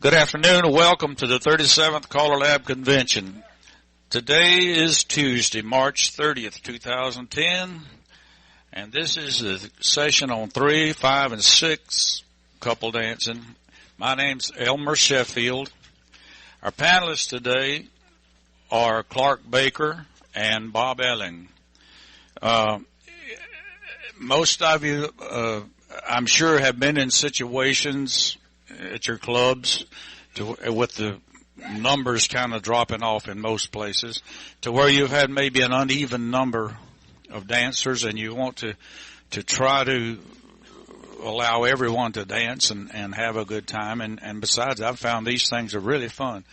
Good afternoon and welcome to the 37th CALLERLAB Convention. Today is Tuesday, March 30th, 2010, and this is the session on 3, 5, and 6 couple dancing. My name's Elmer, Sheffield. Our panelists today are Clark Baker and Bob Elling. Most of you, I'm sure, have been in situations at your clubs with the numbers kind of dropping off in most places to where you've had maybe an uneven number of dancers and you want to try to allow everyone to dance and have a good time. And besides, I've found these things are really fun.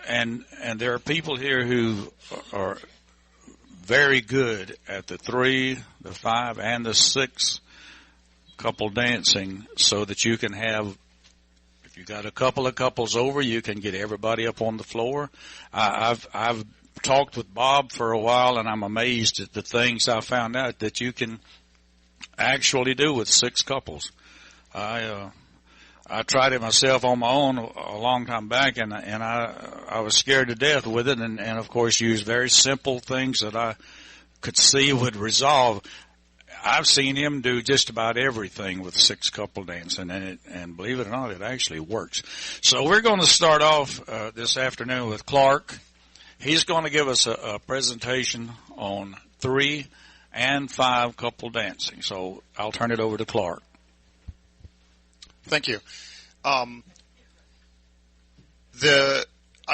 And there are people here who are very good at the 3, the 5, and the 6 couple dancing so that you can have, if you got a couple of couples over, you can get everybody up on the floor. I've talked with Bob for a while, and I'm amazed at the things I found out that you can actually do with 6 couples. I tried it myself on my own a long time back, and I was scared to death with it, and of course used very simple things that I could see would resolve. I've seen him do just about everything with 6 couple dancing, and believe it or not, it actually works. So we're going to start off this afternoon with Clark. He's going to give us a presentation on 3 and 5 couple dancing. So I'll turn it over to Clark. Thank you. I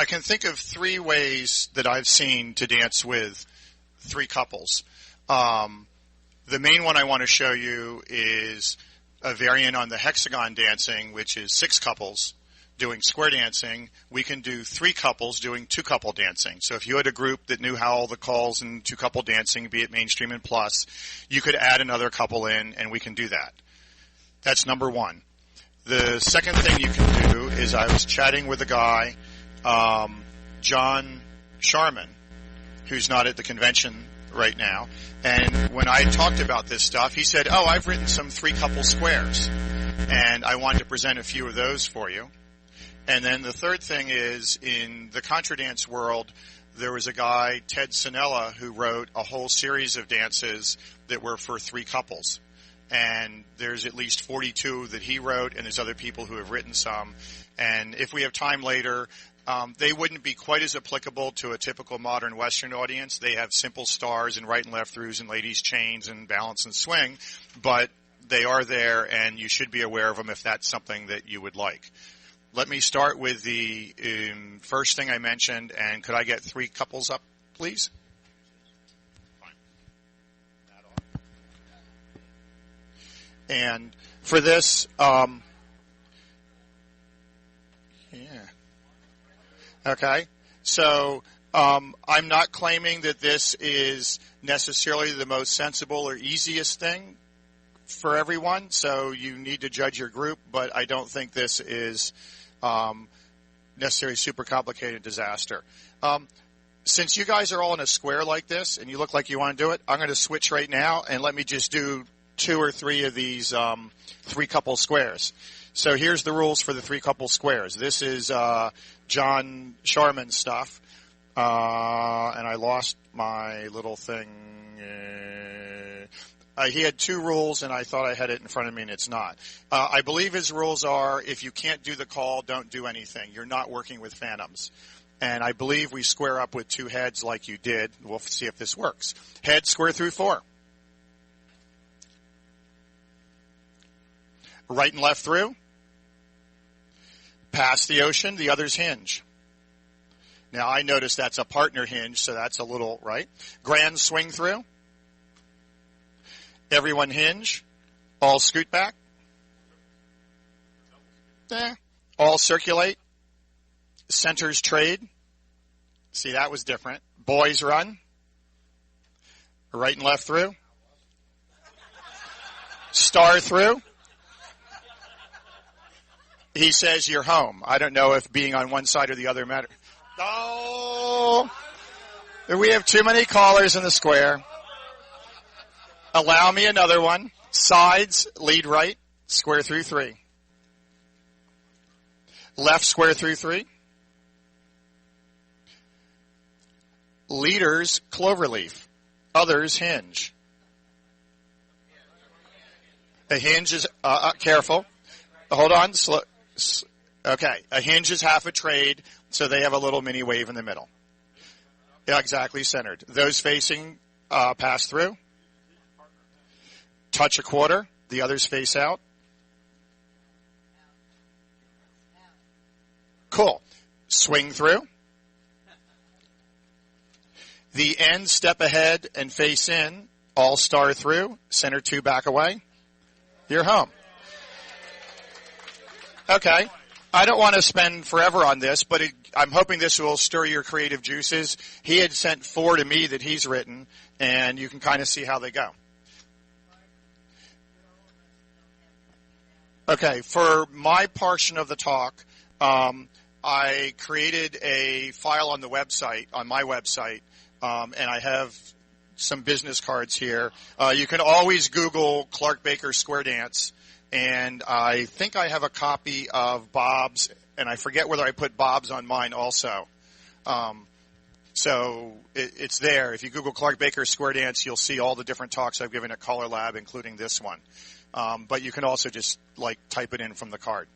can think of 3 ways that I've seen to dance with 3 couples. The main one I want to show you is a variant on the hexagon dancing, which is 6 couples doing square dancing. We can do 3 couples doing 2 couple dancing. So if you had a group that knew how all the calls in 2 couple dancing, be it mainstream and plus, you could add another couple in, and we can do that. That's number 1. The second thing you can do is I was chatting with a guy, John Sharman, who's not at the convention right now, and when I talked about this stuff, he said, "Oh, I've written some 3 couple squares, and I wanted to present a few of those for you." And then the third thing is, in the contra dance world, there was a guy, Ted Sinella, who wrote a whole series of dances that were for 3 couples. And there's at least 42 that he wrote, and there's other people who have written some. And if we have time later, they wouldn't be quite as applicable to a typical modern Western audience. They have simple stars and right and left throughs and ladies chains and balance and swing, but they are there, and you should be aware of them if that's something that you would like. Let me start with the first thing I mentioned, and could I get 3 couples up, please? Fine. That on. And for this, okay, so I'm not claiming that this is necessarily the most sensible or easiest thing for everyone, so you need to judge your group, but I don't think this is necessarily super complicated disaster. Since you guys are all in a square like this, and you look like you want to do it, I'm going to switch right now, and let me just do 2 or 3 of these 3 couple squares. So here's the rules for the 3 couple squares. This is John Sharman stuff, and I lost my little thing. He had 2 rules, and I thought I had it in front of me, and it's not. I believe his rules are, if you can't do the call, don't do anything. You're not working with phantoms. And I believe we square up with 2 heads like you did. We'll see if this works. Head, square through 4. Right and left through. Pass the ocean, the others hinge. Now I notice that's a partner hinge, so that's a little, right? Grand swing through. Everyone hinge. All scoot back. All circulate. Centers trade. See, that was different. Boys run. Right and left through. Star through. He says you're home. I don't know if being on one side or the other matters. Oh, we have too many callers in the square. Allow me another one. Sides, lead right, square through 3. Left square through 3. Leaders, cloverleaf. Others, hinge. A hinge is, careful. Hold on. Okay. A hinge is half a trade, so they have a little mini wave in the middle. Yeah, exactly centered. Those facing, pass through. Touch a quarter. The others face out. Cool. Swing through. The ends step ahead and face in. All star through. Center 2 back away. You're home. Okay. I don't want to spend forever on this, but I'm hoping this will stir your creative juices. He had sent 4 to me that he's written, and you can kind of see how they go. Okay. For my portion of the talk, I created a file on the website, on my website, and I have some business cards here. You can always Google Clark Baker Square Dance, and I think I have a copy of Bob's, and I forget whether I put Bob's on mine also. So it's there. If you Google Clark Baker Square Dance, you'll see all the different talks I've given at CALLERLAB, including this one. But you can also just type it in from the card.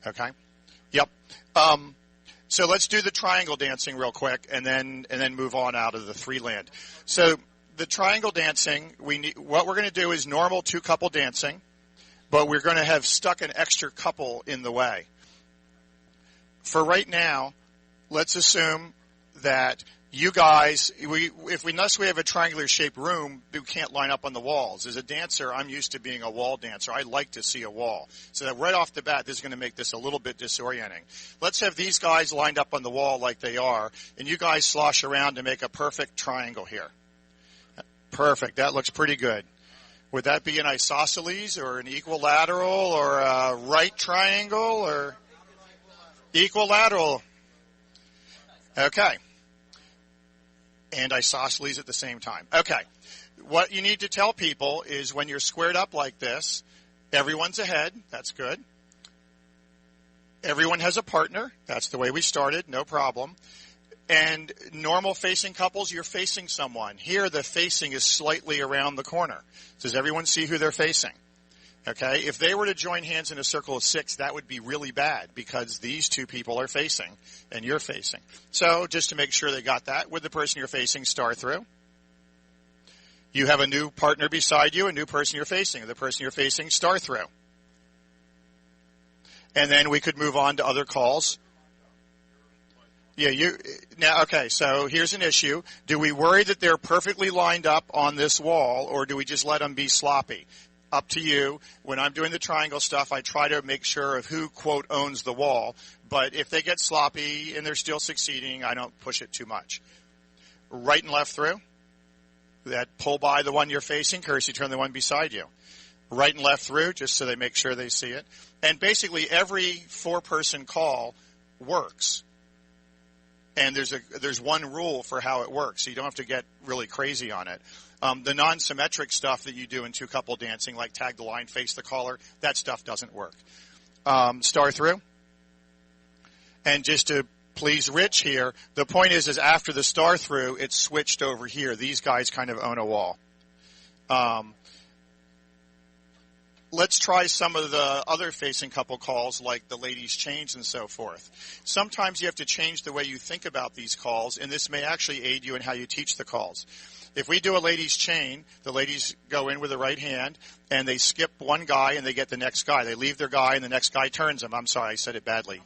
Okay? Yep. So let's do the triangle dancing real quick, and then move on out of the 3 land. So the triangle dancing, what we're going to do is normal 2-couple dancing, but we're going to have stuck an extra couple in the way. For right now, let's assume that you guys, unless we have a triangular shaped room, we can't line up on the walls. As a dancer, I'm used to being a wall dancer. I like to see a wall. So that right off the bat, this is going to make this a little bit disorienting. Let's have these guys lined up on the wall like they are, and you guys slosh around to make a perfect triangle here. Perfect. That looks pretty good. Would that be an isosceles or an equilateral or a right triangle or equilateral? Okay. And isosceles at the same time. Okay. What you need to tell people is when you're squared up like this, everyone's ahead. That's good. Everyone has a partner. That's the way we started. No problem. And normal facing couples, you're facing someone. Here, the facing is slightly around the corner. Does everyone see who they're facing? Okay. If they were to join hands in a circle of 6, that would be really bad because these 2 people are facing and you're facing. So just to make sure they got that, with the person you're facing, star through. You have a new partner beside you, a new person you're facing. The person you're facing, star through. And then we could move on to other calls. Yeah, now, okay, so here's an issue. Do we worry that they're perfectly lined up on this wall, or do we just let them be sloppy? Up to you. When I'm doing the triangle stuff, I try to make sure of who, quote, owns the wall. But if they get sloppy and they're still succeeding, I don't push it too much. Right and left through. That pull by the one you're facing, courtesy turn the one beside you. Right and left through, just so they make sure they see it. And basically every 4-person call works. And there's one rule for how it works, so you don't have to get really crazy on it. The non-symmetric stuff that you do in 2-couple dancing, like tag the line, face the caller, that stuff doesn't work. Star through. And just to please Rich here, the point is after the star through, it's switched over here. These guys kind of own a wall. Let's try some of the other facing couple calls like the ladies change and so forth. Sometimes you have to change the way you think about these calls, and this may actually aid you in how you teach the calls. If we do a ladies chain, the ladies go in with the right hand, and they skip one guy and they get the next guy. They leave their guy and the next guy turns them. I'm sorry, I said it badly.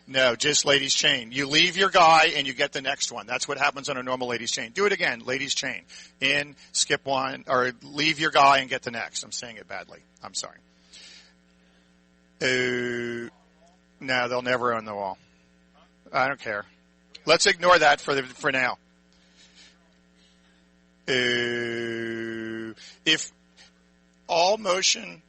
No, just ladies chain. You leave your guy and you get the next one. That's what happens on a normal ladies chain. Do it again, ladies chain. In, skip one, or leave your guy and get the next. I'm saying it badly. I'm sorry. No, they'll never own the wall. I don't care. Let's ignore that for now. If all motion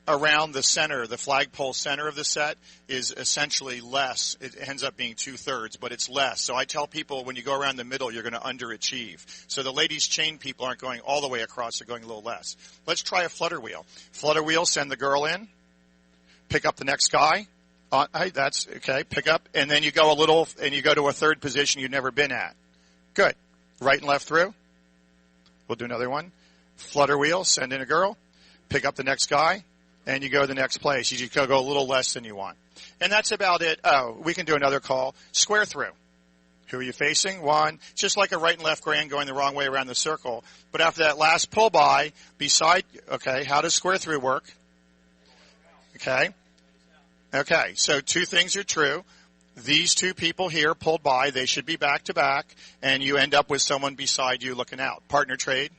around the center, the flagpole center of the set, is essentially less. It ends up being 2/3, but it's less. So I tell people when you go around the middle, you're going to underachieve. So the ladies chain people aren't going all the way across, they're going a little less. Let's try a flutter wheel. Flutter wheel, send the girl in, pick up the next guy, That's okay. Pick up, and then you go a little, and you go to a third position you've never been at. Good. Right and left through. We'll do another one. Flutter wheel, send in a girl. Pick up the next guy, and you go to the next place. You just go a little less than you want. And that's about it. Oh, we can do another call. Square through. Who are you facing? One. Just like a right and left grand going the wrong way around the circle. But after that last pull by, okay, how does square through work? Okay. Okay, so two things are true. These two people here pulled by, they should be back to back, and you end up with someone beside you looking out. Partner trade.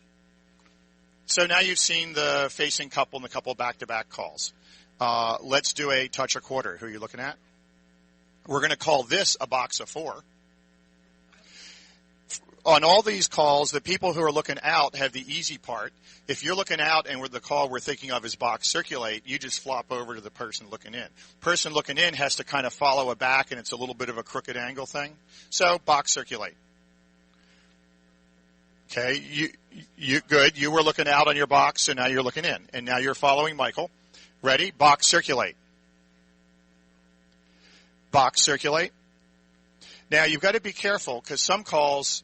So now you've seen the facing couple and the couple back-to-back calls. Let's do a touch a quarter. Who are you looking at? We're going to call this a box of four. On all these calls, the people who are looking out have the easy part. If you're looking out and the call we're thinking of is box circulate, you just flop over to the person looking in. Person looking in has to kind of follow a back, and it's a little bit of a crooked angle thing. So box circulate. Okay, you good. You were looking out on your box, so now you're looking in. And now you're following Michael. Ready? Box circulate. Box circulate. Now you've got to be careful because some calls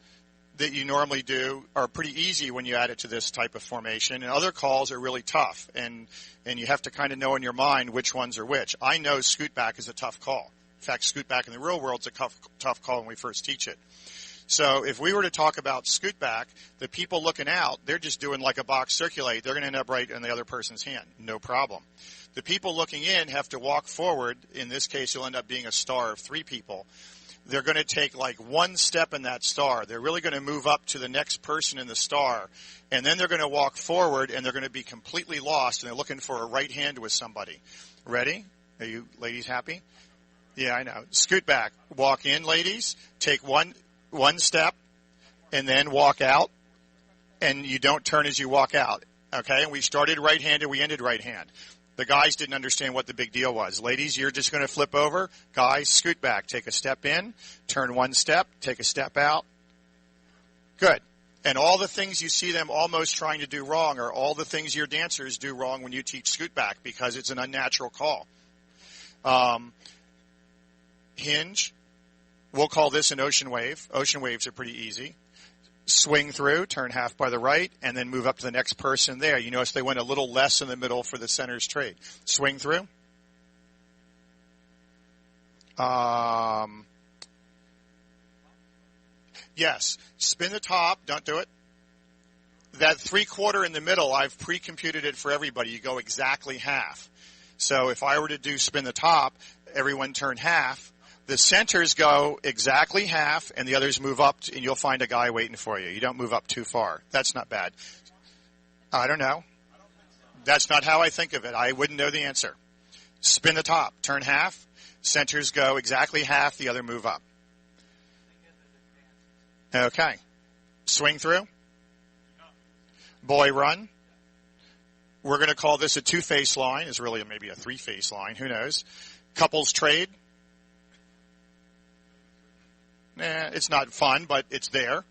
that you normally do are pretty easy when you add it to this type of formation, and other calls are really tough, and you have to kind of know in your mind which ones are which. I know scoot back is a tough call. In fact, scoot back in the real world is a tough call when we first teach it. So if we were to talk about scoot back, the people looking out, they're just doing like a box circulate. They're going to end up right in the other person's hand. No problem. The people looking in have to walk forward. In this case, you'll end up being a star of three people. They're going to take like one step in that star. They're really going to move up to the next person in the star. And then they're going to walk forward, and they're going to be completely lost, and they're looking for a right hand with somebody. Ready? Are you ladies happy? Yeah, I know. Scoot back. Walk in, ladies. Take one step, and then walk out. And you don't turn as you walk out. Okay? And we started right-handed. We ended right-hand. The guys didn't understand what the big deal was. Ladies, you're just going to flip over. Guys, scoot back. Take a step in. Turn one step. Take a step out. Good. And all the things you see them almost trying to do wrong are all the things your dancers do wrong when you teach scoot back because it's an unnatural call. Hinge. We'll call this an ocean wave. Ocean waves are pretty easy. Swing through, turn half by the right, and then move up to the next person there. You notice they went a little less in the middle for the center's trade. Swing through. Yes. Spin the top. Don't do it. That 3/4 in the middle, I've pre-computed it for everybody. You go exactly half. So if I were to do spin the top, everyone turn half. The centers go exactly half, and the others move up, and you'll find a guy waiting for you. You don't move up too far. That's not bad. I don't know. That's not how I think of it. I wouldn't know the answer. Spin the top. Turn half. Centers go exactly half. The other move up. Okay. Swing through. Boy run. We're going to call this a two-face line. It's really maybe a three-face line. Who knows? Couples trade. It's not fun, but it's there.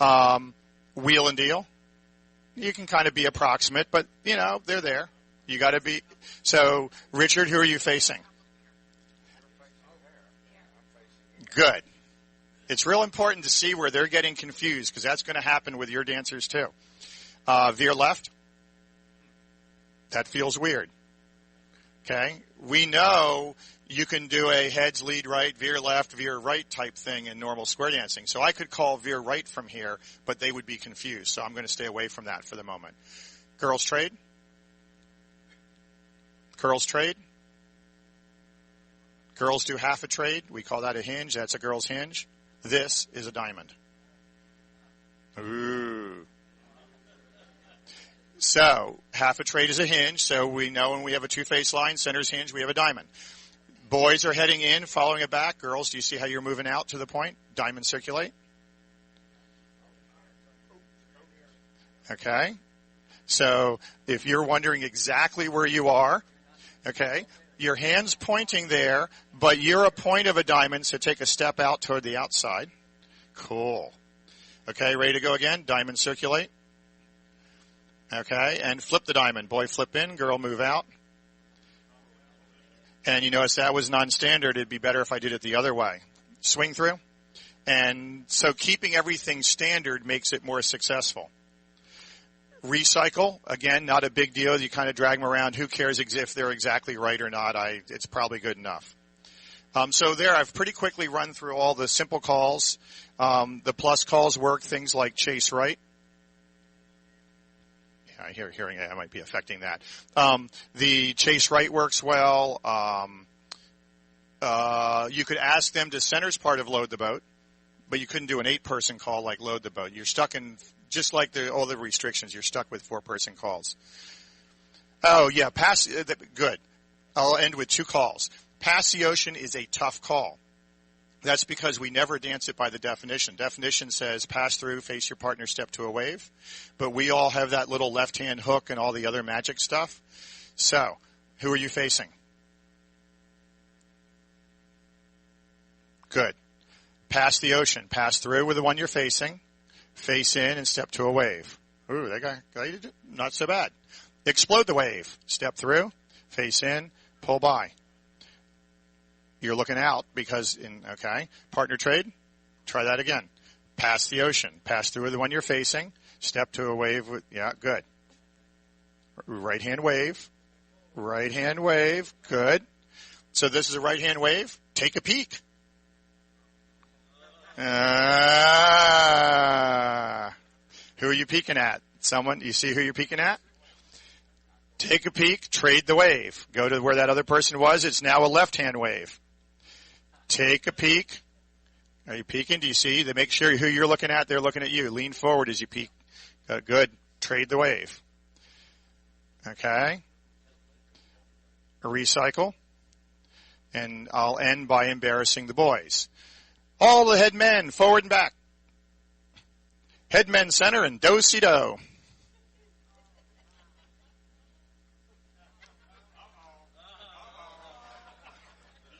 Wheel and deal. You can kind of be approximate, but, they're there. You got to be. So, Richard, who are you facing? Good. It's real important to see where they're getting confused because that's going to happen with your dancers too. Veer left. That feels weird. Okay. We know you can do a heads lead right, veer left, veer right type thing in normal square dancing. So I could call veer right from here, but they would be confused. So I'm going to stay away from that for the moment. Girls trade. Girls trade. Girls do half a trade. We call that a hinge. That's a girl's hinge. This is a diamond. Ooh. So half a trade is a hinge. So we know when we have a two-face line, center's hinge, we have a diamond. Boys are heading in, following it back. Girls, do you see how you're moving out to the point? Diamond circulate. Okay. So if you're wondering exactly where you are, okay, your hand's pointing there, but you're a point of a diamond, so take a step out toward the outside. Cool. Okay, ready to go again? Diamond circulate. Okay, and flip the diamond. Boy, flip in. Girl, move out. And you notice that was non-standard. It'd be better if I did it the other way. Swing through. And so keeping everything standard makes it more successful. Recycle, again, not a big deal. You kind of drag them around. Who cares if they're exactly right or not? It's probably good enough. So there, I've pretty quickly run through all the simple calls. The plus calls work, things like chase right. Yeah, I hear hearing that might be affecting that. The chase right works well. You could ask them to center's part of load the boat, but you couldn't do an 8-person call like load the boat. You're stuck in, just like all the restrictions, you're stuck with 4-person calls. Oh, yeah, good. I'll end with 2 calls. Pass the ocean is a tough call. That's because we never dance it by the definition. Definition says pass through, face your partner, step to a wave. But we all have that little left-hand hook and all the other magic stuff. So, who are you facing? Good. Pass the ocean. Pass through with the one you're facing. Face in and step to a wave. Ooh, that guy, not so bad. Explode the wave. Step through, face in, pull by. You're looking out because partner trade, try that again. Pass the ocean. Pass through with the one you're facing. Step to a wave. Good. Right hand wave. Right hand wave. Good. So this is a right hand wave. Take a peek. Who are you peeking at? Someone, you see who you're peeking at? Take a peek, trade the wave. Go to where that other person was. It's now a left-hand wave. Take a peek. Are you peeking? Do you see? They make sure who you're looking at, they're looking at you. Lean forward as you peek. Good. Trade the wave. Okay. Recycle. And I'll end by embarrassing the boys. All the head men, forward and back. Head men center and do-si-do.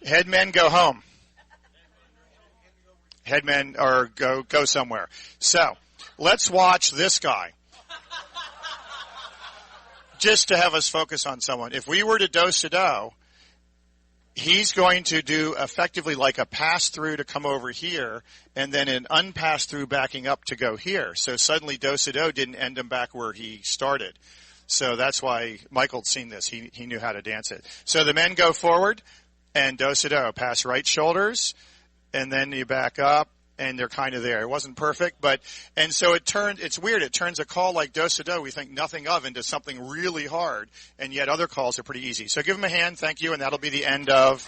Head men go home. Head men or go somewhere. So, let's watch this guy. Just to have us focus on someone. If we were to do-si-do, he's going to do effectively like a pass-through to come over here, and then an unpass-through backing up to go here. So suddenly do-si-do didn't end him back where he started. So that's why Michael'd seen this. He knew how to dance it. So the men go forward, and do-si-do. Pass right shoulders, and then you back up, and they're kind of there. It wasn't perfect, and so it's weird. It turns a call like do-si-do we think nothing of into something really hard, and yet other calls are pretty easy. So give them a hand, thank you, and that'll be the end of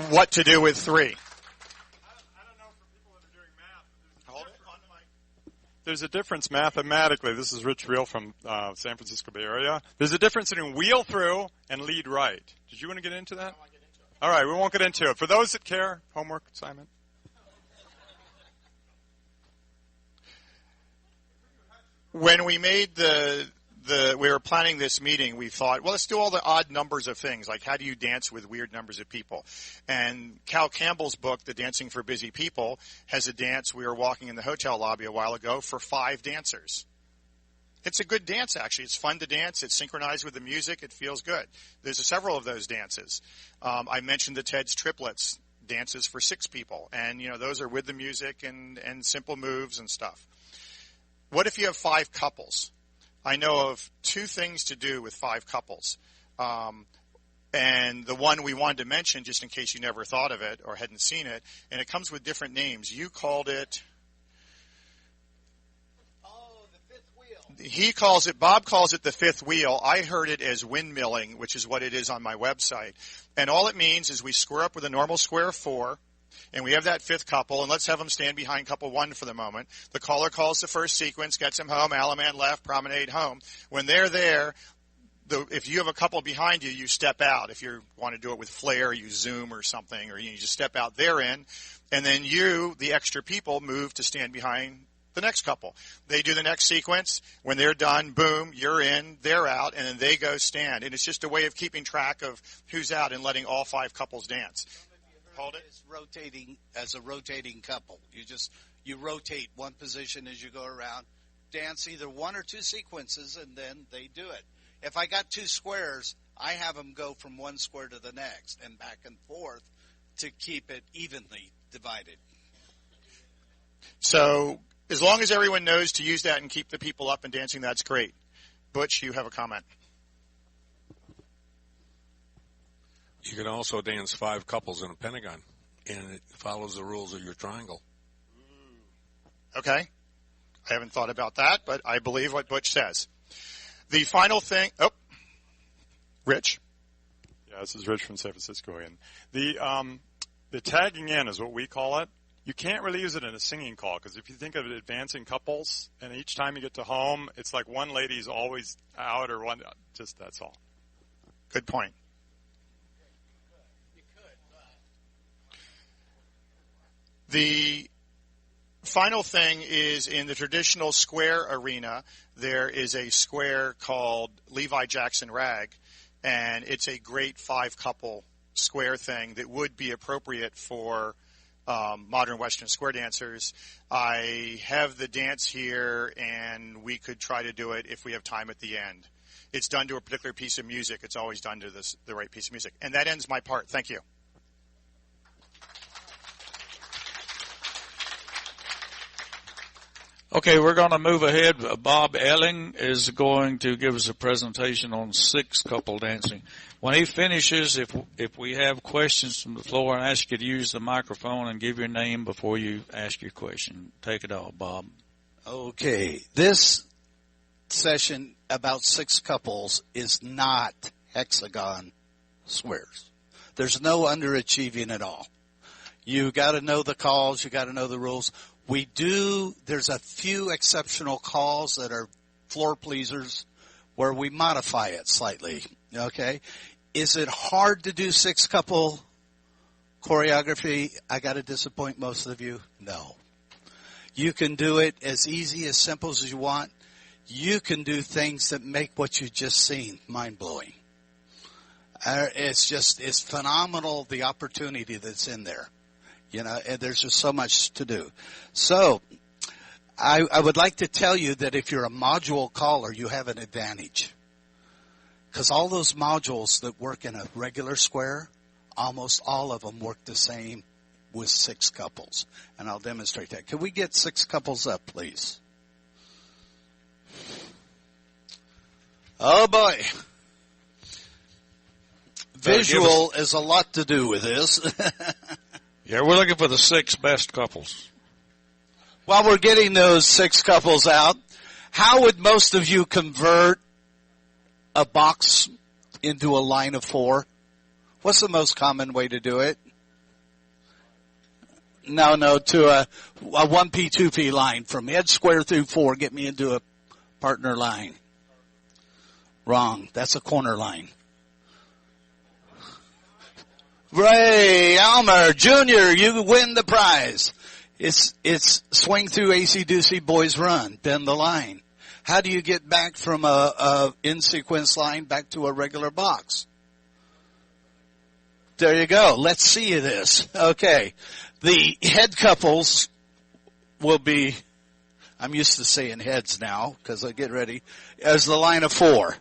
what to do with 3. I don't know for people that are doing math. Hold it on the mic. There's a difference mathematically. This is Rich Reel from San Francisco Bay Area. There's a difference between wheel through and lead right. Did you want to get into that? All right, we won't get into it. For those that care, homework assignment. When we made we were planning this meeting, we thought, well, let's do all the odd numbers of things, like how do you dance with weird numbers of people? And Cal Campbell's book, The Dancing for Busy People, has a dance. We were walking in the hotel lobby a while ago for 5 dancers. It's a good dance, actually. It's fun to dance. It's synchronized with the music. It feels good. There's several of those dances. I mentioned the Ted's triplets, dances for 6 people. And, those are with the music and simple moves and stuff. What if you have 5 couples? I know of 2 things to do with 5 couples. And the one we wanted to mention, just in case you never thought of it or hadn't seen it, and it comes with different names. You called it... Bob calls it the 5th wheel. I heard it as windmilling, which is what it is on my website. And all it means is we square up with a normal square 4, and we have that 5th couple, and let's have them stand behind couple 1 for the moment. The caller calls the first sequence, gets them home, Alaman left, promenade home. When they're there, if you have a couple behind you, you step out. If you want to do it with flair, you zoom or something, or you just step out, they're in, and then you, the extra people, move to stand behind the next couple. They do the next sequence. When they're done, boom, you're in, they're out, and then they go stand. And it's just a way of keeping track of who's out and letting all 5 couples dance. Hold it. It's rotating as a rotating couple. You rotate one position as you go around. Dance either 1 or 2 sequences, and then they do it. If I got 2 squares, I have them go from one square to the next and back and forth to keep it evenly divided. So as long as everyone knows to use that and keep the people up and dancing, that's great. Butch, you have a comment. You can also dance 5 couples in a pentagon, and it follows the rules of your triangle. Okay. I haven't thought about that, but I believe what Butch says. The final thing, Rich. Yeah, this is Rich from San Francisco again. The tagging in is what we call it. You can't really use it in a singing call, because if you think of it advancing couples, and each time you get to home, it's like one lady's always out or one, just that's all. Good point. The final thing is in the traditional square arena, there is a square called Levi Jackson Rag, and it's a great 5-couple square thing that would be appropriate for modern Western square dancers. I have the dance here, and we could try to do it if we have time at the end. It's done to a particular piece of music. It's always done to the right piece of music. And that ends my part. Thank you. Okay, we're going to move ahead. Bob Elling is going to give us a presentation on 6-couple dancing. When he finishes, if we have questions from the floor, I ask you to use the microphone and give your name before you ask your question. Take it all, Bob. Okay, this session about 6 couples is not hexagon squares. There's no underachieving at all. You got to know the calls. You got to know the rules. There's a few exceptional calls that are floor pleasers where we modify it slightly, okay? Is it hard to do 6-couple choreography? I got to disappoint most of you. No. You can do it as easy, as simple as you want. You can do things that make what you just seen mind-blowing. It's phenomenal, the opportunity that's in there. You know, and there's just so much to do. So I would like to tell you that if you're a module caller, you have an advantage. Because all those modules that work in a regular square, almost all of them work the same with 6 couples. And I'll demonstrate that. Can we get 6 couples up, please? Oh, boy. Visual is a lot to do with this. Yeah, we're looking for the 6 best couples. While we're getting those 6 couples out, how would most of you convert a box into a line of 4? What's the most common way to do it? No, to a 1P, 2P line. From head square through 4, get me into a partner line. Wrong. That's a corner line. Ray Elmer Jr., you win the prize. It's swing through AC-doocy boys run, bend the line. How do you get back from a in-sequence line back to a regular box? There you go. Let's see this. Okay. The head couples will be, I'm used to saying heads now because I get ready, as the line of 4.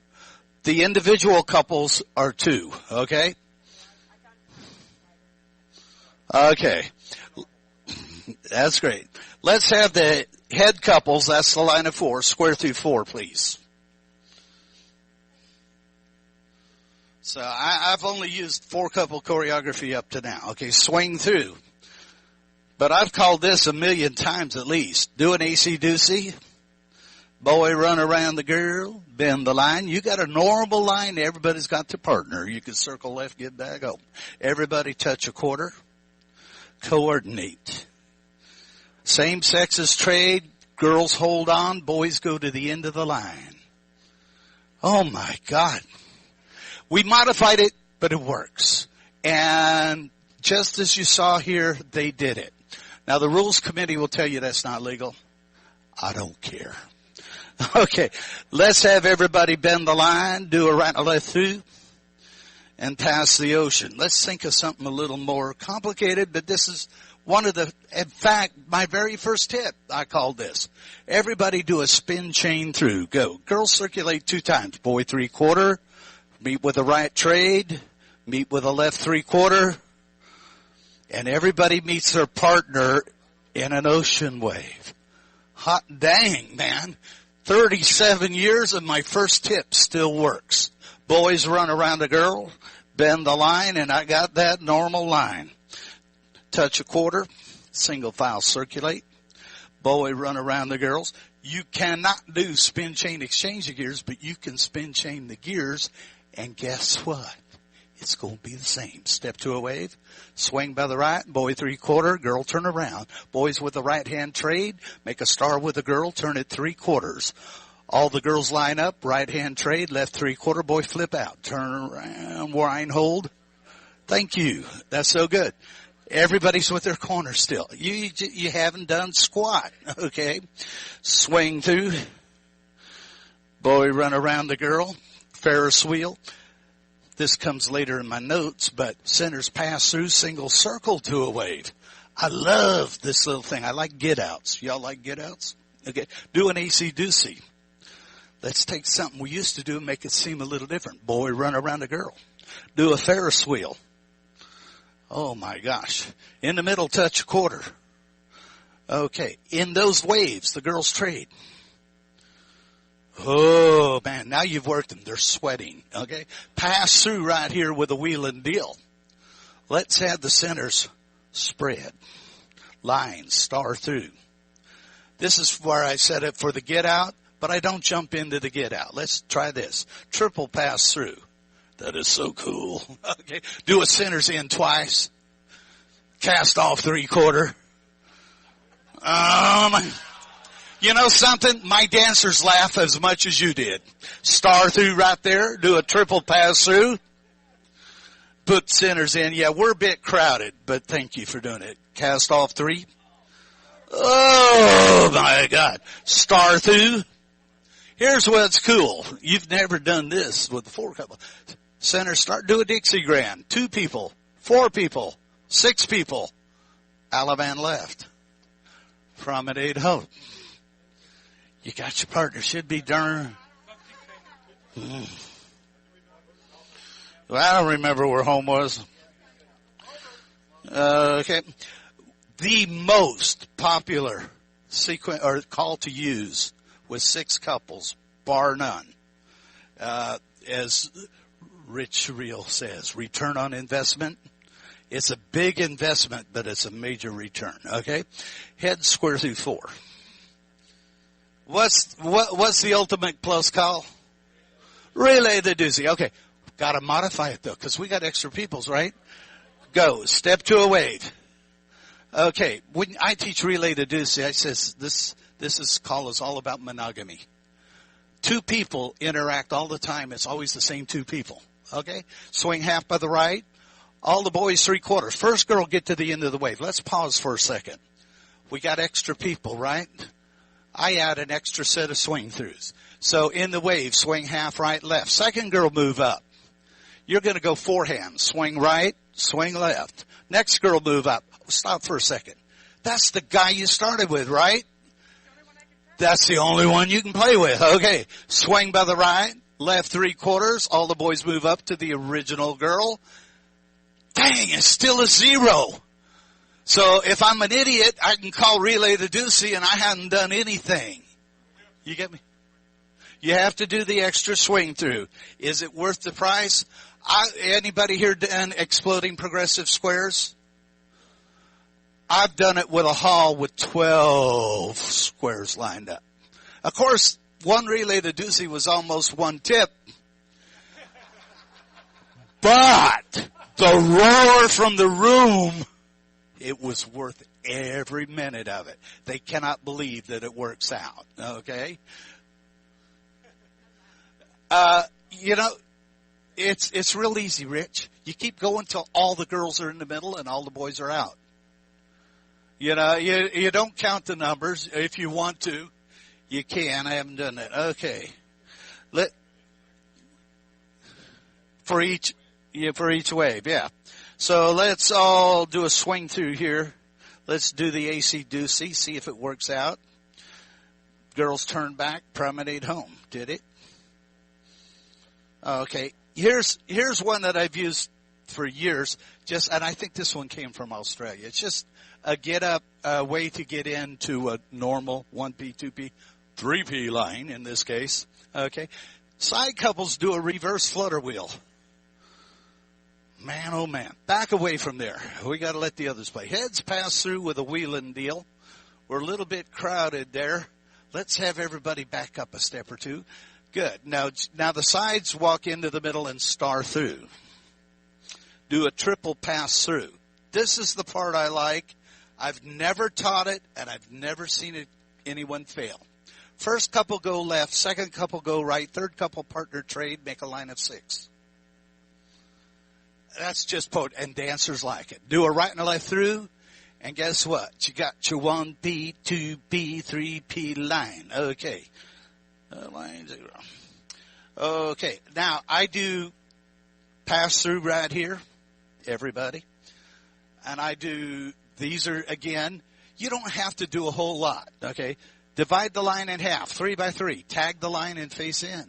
The individual couples are 2, okay? Okay. That's great. Let's have the head couples, that's the line of 4, square through 4, please. So I've only used 4-couple choreography up to now. Okay, swing through. But I've called this a million times at least. Do an AC-doocy. Boy, run around the girl, bend the line. You got a normal line. Everybody's got their partner. You can circle left, get back home. Everybody touch a quarter. Coordinate. Same sexes trade. Girls hold on. Boys go to the end of the line. Oh, my God. We modified it, but it works. And just as you saw here, they did it. Now, the Rules Committee will tell you that's not legal. I don't care. Okay, let's have everybody bend the line, do a right and left through, and pass the ocean. Let's think of something a little more complicated, but this is one of the, in fact, my very first tip, I called this. Everybody do a spin chain through. Go. Girls circulate 2 times. Boy 3/4, meet with the right trade, meet with a left 3/4, and everybody meets their partner in an ocean wave. Hot dang, man. 37 years and my first tip still works. Boys run around a girl, bend the line, and I got that normal line. Touch a 1/4, single file circulate. Boy run around the girls. You cannot do spin chain exchange of gears, but you can spin chain the gears, and guess what? It's going to be the same. Step to a wave, swing by the right, boy 3/4, girl turn around. Boys with the right hand trade, make a star with the girl, turn it 3/4. All the girls line up, right hand trade, left 3/4, boy flip out, turn around, wind hold. Thank you. That's so good. Everybody's with their corner still. You haven't done squat, okay? Swing through. Boy run around the girl. Ferris wheel. This comes later in my notes, but centers pass through, single circle to a wave. I love this little thing. I like get outs. Y'all like get outs? Okay. Do an AC-doocy. Let's take something we used to do and make it seem a little different. Boy run around a girl. Do a Ferris wheel. Oh my gosh. In the middle, touch a 1/4. Okay. In those waves, the girls trade. Oh man, now you've worked them. They're sweating. Okay. Pass through right here with a wheel and deal. Let's have the centers spread. Lines, star through. This is where I set it for the get out, but I don't jump into the get out. Let's try this. Triple pass through. That is so cool. Okay. Do a centers in twice. Cast off 3/4. You know something? My dancers laugh as much as you did. Star through right there. Do a triple pass through. Put centers in. Yeah, we're a bit crowded, but thank you for doing it. Cast off 3. Oh my God. Star through. Here's what's cool. You've never done this with the 4 couple. Center start, do a Dixie Grand. 2 people, 4 people, 6 people. Alavan left. Promenade home. You got your partner. Should be darn. Well, I don't remember where home was. Okay. The most popular sequence or call to use with 6 couples, bar none. As Rich Reel says, return on investment. It's a big investment, but it's a major return. Okay, head square through 4. What's the ultimate close call? Relay the doozy. Okay, got to modify it though, because we got extra peoples, right? Go step to a wave. Okay, when I teach relay the doozy, I says this call is all about monogamy. 2 people interact all the time. It's always the same 2 people. Okay? Swing half by the right. All the boys 3/4. First girl get to the end of the wave. Let's pause for a second. We got extra people, right? I add an extra set of swing throughs. So in the wave, swing half right, left. Second girl move up. You're going to go 4 hands. Swing right, swing left. Next girl move up. Stop for a second. That's the guy you started with, right? That's the only one you can play with. Okay. Swing by the right, left 3/4. All the boys move up to the original girl. Dang, it's still a 0. So if I'm an idiot, I can call relay the doozy and I haven't done anything. You get me? You have to do the extra swing through. Is it worth the price? Anybody here done exploding progressive squares? I've done it with a hall with 12 squares lined up. Of course, one relay the doozy was almost 1 tip. But the roar from the room, it was worth every minute of it. They cannot believe that it works out. Okay? It's real easy, Rich. You keep going till all the girls are in the middle and all the boys are out. You don't count the numbers. If you want to, you can. I haven't done that. Okay. For each wave, yeah. So let's all do a swing through here. Let's do the AC-doocy, see if it works out. Girls turn back, promenade home. Did it? Okay. Here's one that I've used for years. And I think this one came from Australia. It's just a way to get into a normal 1P, 2P, 3P line in this case. Okay. Side couples do a reverse flutter wheel. Man, oh man. Back away from there. We got to let the others play. Heads pass through with a wheeling deal. We're a little bit crowded there. Let's have everybody back up a step or two. Good. Now the sides walk into the middle and star through. Do a triple pass through. This is the part I like. I've never taught it, and I've never seen anyone fail. First couple go left, second couple go right, third couple partner trade, make a line of 6. That's just and dancers like it. Do a right and a left through, and guess what? You got your 1P, 2P, 3P line. Okay. Line 0. Okay. Now, I do pass through right here, everybody. And these are, again, you don't have to do a whole lot, okay? Divide the line in half, 3 by 3. Tag the line and face in.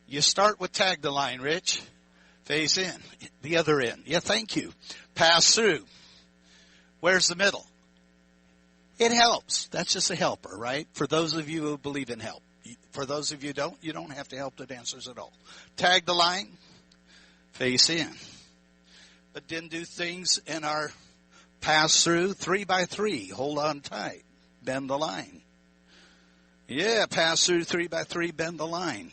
You start with tag the line, Rich. Face in. The other end. Yeah, thank you. Pass through. Where's the middle? It helps. That's just a helper, right? For those of you who believe in help. For those of you who don't have to help the dancers at all. Tag the line. Face in. But then do things in our pass through 3 by 3. Hold on tight. Bend the line. Yeah, pass through 3 by 3. Bend the line.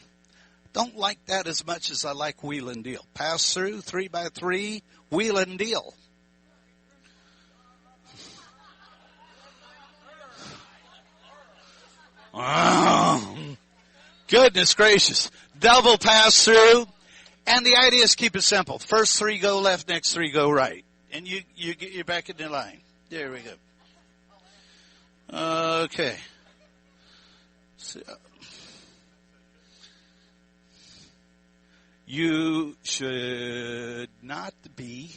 Don't like that as much as I like wheel and deal. Pass through 3 by 3. Wheel and deal. Oh, goodness gracious. Double pass through. And the idea is keep it simple. First 3 go left, next 3 go right. And you get your back in the line. There we go. Okay. So, you should not be.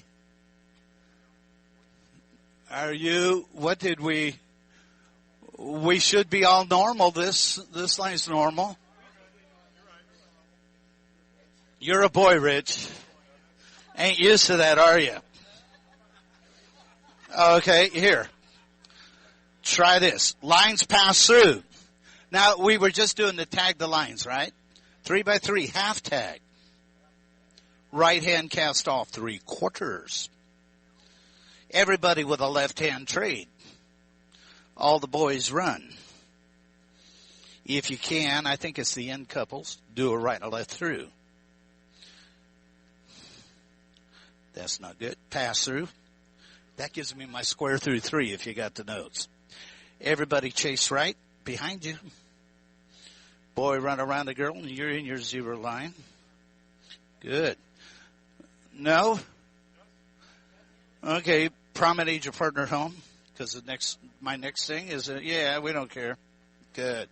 Are you? What did we? We should be all normal. This line's normal. You're a boy, Rich. Ain't used to that, are you? Okay, here. Try this. Lines pass through. Now, we were just doing the tag the lines, right? 3 by 3, half tag. Right hand cast off 3/4. Everybody with a left hand trade. All the boys run. If you can, I think it's the end couples, do a right and a left through. That's not good. Pass through. That gives me my square through 3 if you got the notes. Everybody chase right behind you. Boy, run around the girl and you're in your 0 line. Good. No? Okay, promenade your partner home because my next thing is, yeah, we don't care. Good.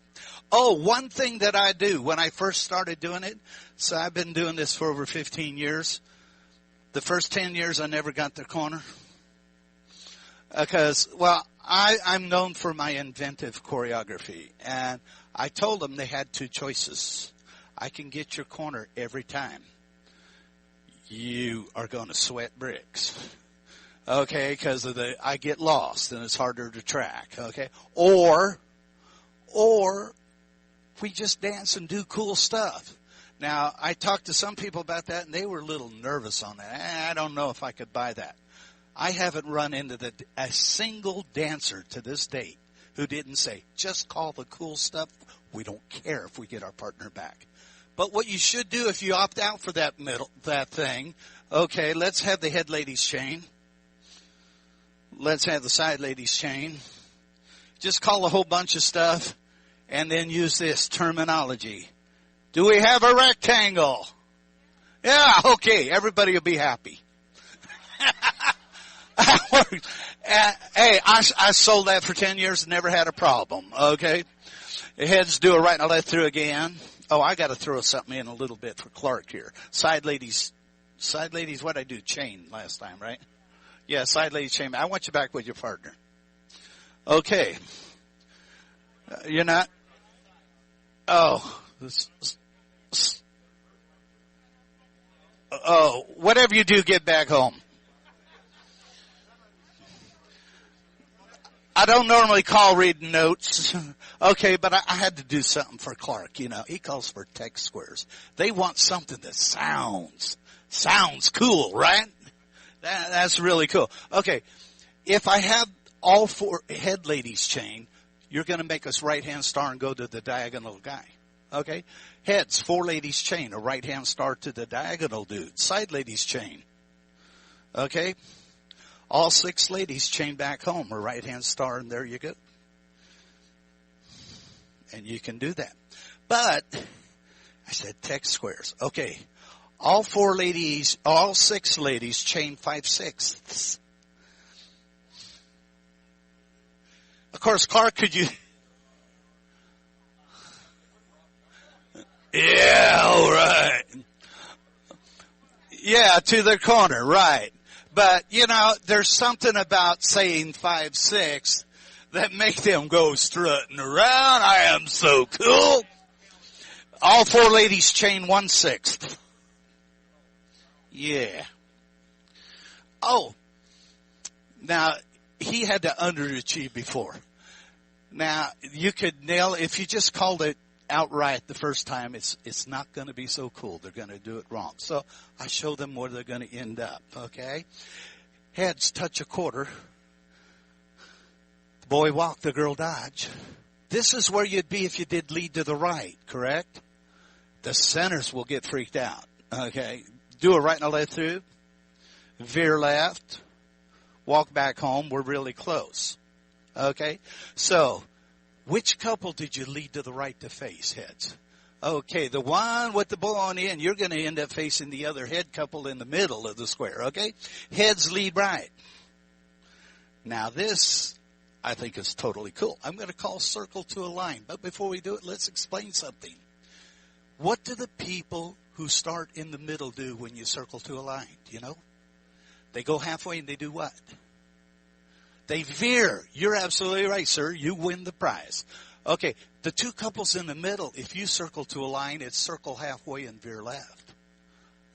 Oh, one thing that I do when I first started doing it, so I've been doing this for over 15 years. The first 10 years I never got the corner. Because, I'm known for my inventive choreography. And I told them they had 2 choices. I can get your corner every time. You are going to sweat bricks. Okay, because I get lost and it's harder to track. Okay, or we just dance and do cool stuff. Now, I talked to some people about that, and they were a little nervous on that. I don't know if I could buy that. I haven't run into a single dancer to this date who didn't say, just call the cool stuff. We don't care if we get our partner back. But what you should do if you opt out for that thing, okay, let's have the head ladies chain. Let's have the side ladies chain. Just call a whole bunch of stuff and then use this terminology. Do we have a rectangle? Yeah, okay, everybody will be happy. Hey, I sold that for 10 years and never had a problem, okay? The heads do a right and a left through again. Oh, I got to throw something in a little bit for Clark here. Side ladies, what I do? Chain last time, right? Yeah, side ladies chain. I want you back with your partner. Okay. You're not? Oh. Oh, whatever you do, get back home. I don't normally call reading notes. Okay, but I had to do something for Clark. You know, he calls for text squares. They want something that sounds cool, right? That's really cool. Okay, if I have all four head ladies chain, you're going to make us right-hand star and go to the diagonal guy. Okay? Heads, 4 ladies chain, a right-hand star to the diagonal dude. Side ladies chain. Okay? All 6 ladies chain back home, a right-hand star, and there you go. And you can do that. But, I said text squares. Okay. All 6 ladies chain 5/6. Of course, Clark, could you... Yeah, all right. Yeah, to the corner, right. But, you know, there's something about saying 5/6 that make them go strutting around. I am so cool. All 4 ladies chain 1/6. Yeah. Oh. Now, he had to underachieve before. Now, you could nail, if you just called it outright the first time, it's not going to be so cool. They're going to do it wrong. So I show them where they're going to end up, okay? Heads touch a quarter. The boy walk, the girl dodge. This is where you'd be if you did lead to the right, correct? The centers will get freaked out, okay? Do a right and a left through. Veer left. Walk back home. We're really close, okay? So, which couple did you lead to the right to face, heads? Okay, the one with the bow on the end, you're going to end up facing the other head couple in the middle of the square, okay? Heads lead right. Now this, I think, is totally cool. I'm going to call circle to a line. But before we do it, let's explain something. What do the people who start in the middle do when you circle to a line? Do you know? They go halfway and they do what? They veer. You're absolutely right, sir. You win the prize. Okay, the 2 couples in the middle, if you circle to a line, it's circle halfway and veer left.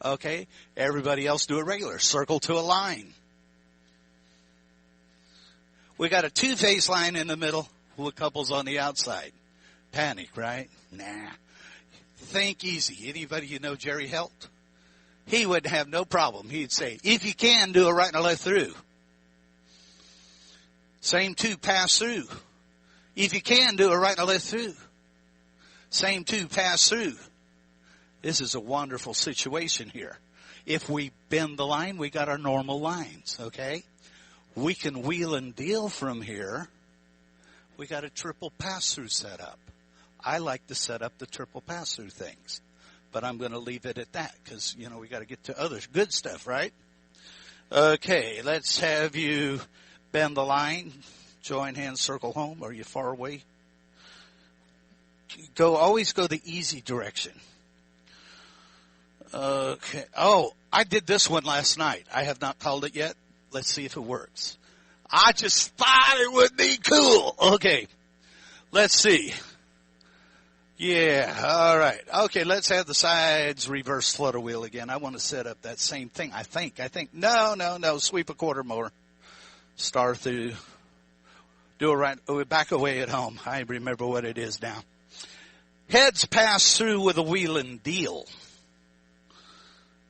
Okay, everybody else do it regular. Circle to a line. We got a 2-phase line in the middle with couples on the outside. Panic, right? Nah. Think easy. Anybody you know Jerry Helt? He would have no problem. He'd say, if you can, do a right and a left through. Same 2, pass through. If you can, do a right and a left through. Same 2, pass through. This is a wonderful situation here. If we bend the line, we got our normal lines, okay? We can wheel and deal from here. We got a triple pass-through set up. I like to set up the triple pass-through things. But I'm going to leave it at that because, you know, we got to get to other good stuff, right? Okay, let's have you bend the line, join hands, circle home. Are you far away? Always go the easy direction. Okay. Oh, I did this one last night. I have not called it yet. Let's see if it works. I just thought it would be cool. Okay. Let's see. Yeah, all right. Okay, let's have the sides reverse flutter wheel again. I want to set up that same thing. I think. No. Sweep a quarter more. Star through. Do a right. Back away at home. I remember what it is now. Heads pass through with a wheel and deal.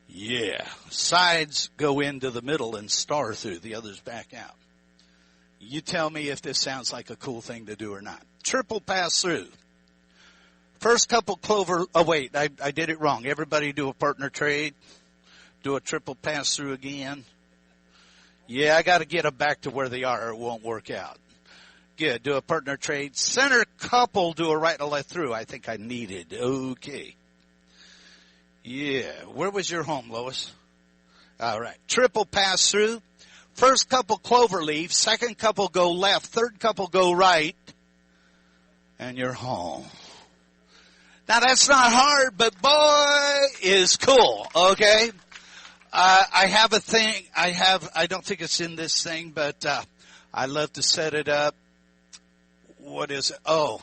Yeah. Sides go into the middle and star through. The others back out. You tell me if this sounds like a cool thing to do or not. Triple pass through. First couple clover, oh wait, I did it wrong. Everybody do a partner trade. Do a triple pass through again. Yeah, I got to get them back to where they are or it won't work out. Good, do a partner trade. Center couple, do a right and a left through. I think I needed. Okay. Yeah, where was your home, Lois? All right, triple pass through. First couple clover leaf. Second couple go left. Third couple go right. And you're home. Now that's not hard, but boy is cool, okay? I have a thing, I don't think it's in this thing, but, I love to set it up. What is it? Oh.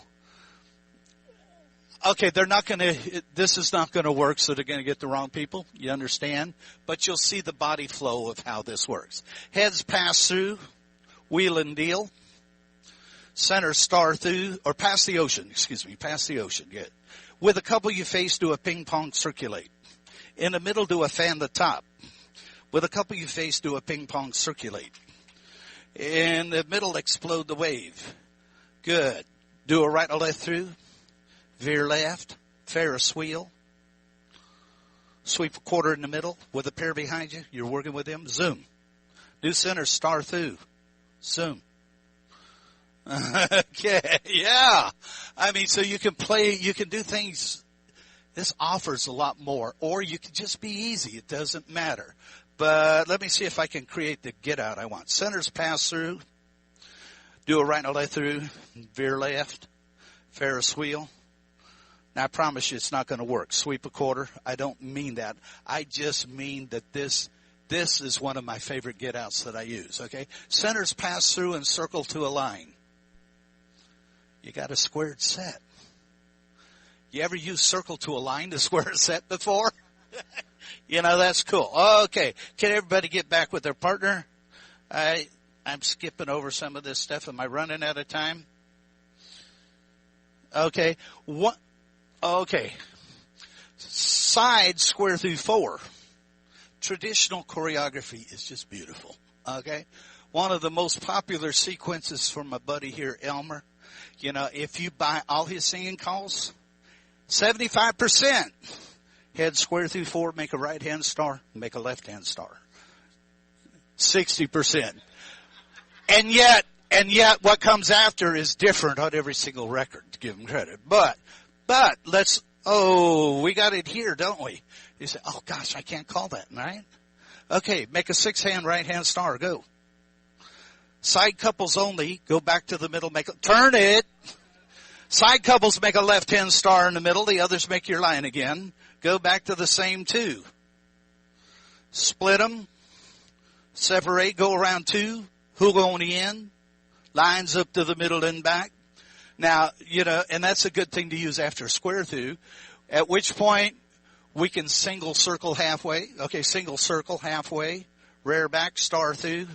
Okay, they're not going to, this is not going to work, so they're going to get the wrong people. You understand? But you'll see the body flow of how this works. Heads pass through, wheel and deal. Center star through, or pass the ocean, good. With a couple you face, do a ping pong circulate. In the middle, do a fan the top. With a couple you face, do a ping pong circulate. In the middle, explode the wave. Good. Do a right or left through. Veer left. Ferris wheel. Sweep a quarter in the middle with a pair behind you. You're working with them. Zoom. Do center star through. Zoom. Okay, yeah. I mean, so you can play, you can do things. This offers a lot more. Or you can just be easy. It doesn't matter. But let me see if I can create the get out I want. Centers pass through. Do a right and a left through. Veer left. Ferris wheel. Now, I promise you it's not going to work. Sweep a quarter. I don't mean that. I just mean that this is one of my favorite get outs that I use, okay? Centers pass through and circle to a line. You got a squared set. You ever use circle to a line to square a set before? You know, that's cool. Okay. Can everybody get back with their partner? I'm skipping over some of this stuff. Am I running out of time? Okay. What? Okay. Side square through 4. Traditional choreography is just beautiful. Okay. One of the most popular sequences from my buddy here, Elmer. You know, if you buy all his singing calls, 75%. Head square through 4, make a right-hand star, make a left-hand star. 60%. And yet what comes after is different on every single record, to give him credit. But we got it here, don't we? You say, oh gosh, I can't call that, right? Okay, make a 6-hand right-hand star, go. Side couples only, go back to the middle, turn it. Side couples make a left-hand star in the middle, the others make your line again. Go back to the same 2. Split them. Separate. Go around 2. Hook on the end. Lines up to the middle and back. Now, you know, and that's a good thing to use after a square through. At which point, we can single circle halfway. Okay, single circle halfway. Rear back, star through.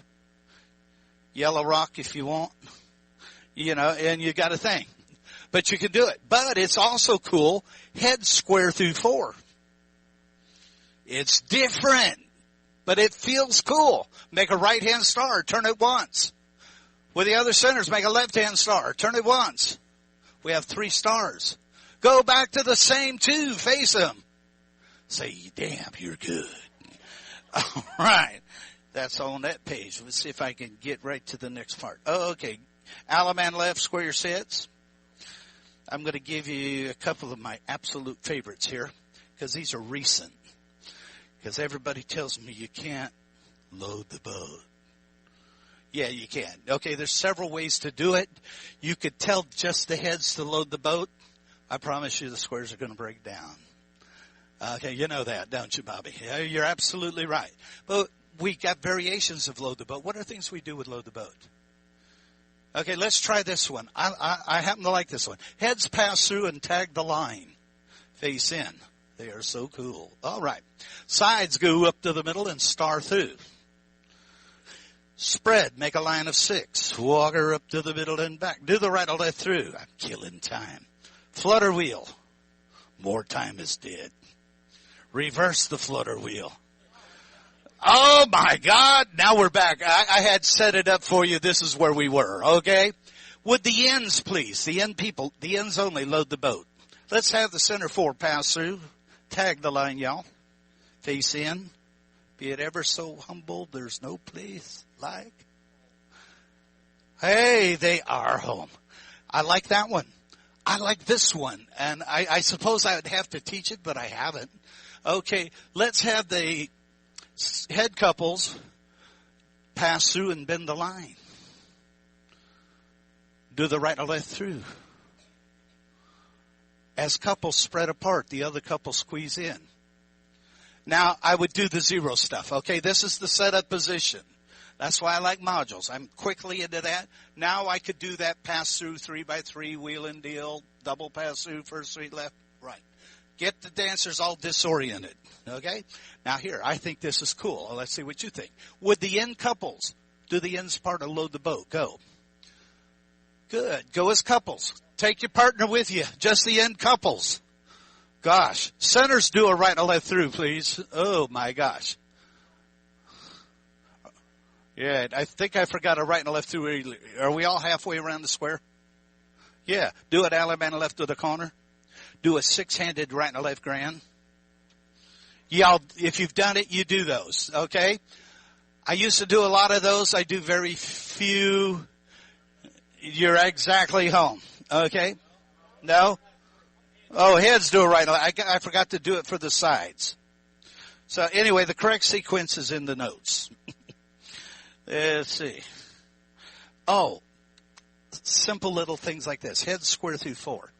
Yellow rock if you want. You know, and you got a thing. But you can do it. But it's also cool. Head square through 4. It's different, but it feels cool. Make a right-hand star. Turn it once. With the other centers, make a left-hand star. Turn it once. We have 3 stars. Go back to the same 2. Face them. Say, damn, you're good. All right. That's on that page. Let's see if I can get right to the next part. Oh, okay. Alaman left, square your sets. I'm going to give you a couple of my absolute favorites here because these are recent. Because everybody tells me you can't load the boat. Yeah, you can. Okay, there's several ways to do it. You could tell just the heads to load the boat. I promise you the squares are going to break down. Okay, you know that, don't you, Bobby? Yeah, you're absolutely right. But we got variations of load the boat. What are things we do with load the boat? Okay, let's try this one. I happen to like this one. Heads pass through and tag the line. Face in. They are so cool. All right. Sides go up to the middle and star through. Spread. Make a line of 6. Walker up to the middle and back. Do the right or left through. I'm killing time. Flutter wheel. More time is dead. Reverse the flutter wheel. Oh my God, now we're back. I had set it up for you. This is where we were, okay? Would the ends, please, the end people, the ends only, load the boat. Let's have the center 4 pass through. Tag the line, y'all. Face in. Be it ever so humble, there's no place like. Hey, they are home. I like that one. I like this one. And I suppose I would have to teach it, but I haven't. Okay, let's have the head couples pass through and bend the line. Do the right or left through. As couples spread apart, the other couple squeeze in. Now, I would do the 0 stuff. Okay, this is the setup position. That's why I like modules. I'm quickly into that. Now I could do that pass through 3x3, wheel and deal, double pass through, first three left, right. Get the dancers all disoriented, okay? Now here, I think this is cool. Well, let's see what you think. Would the end couples do the ends part of load the boat? Go. Good. Go as couples. Take your partner with you. Just the end couples. Gosh. Centers, do a right and a left through, please. Oh, my gosh. Yeah, I think I forgot a right and a left through. Are we all halfway around the square? Yeah. Do it Alabama left to the corner. Do a six-handed right and a left grand. Y'all, if you've done it, you do those, okay? I used to do a lot of those. I do very few. You're exactly home, okay? No? Oh, heads do it right. I forgot to do it for the sides. So anyway, the correct sequence is in the notes. Let's see. Oh, simple little things like this. Heads square through 4.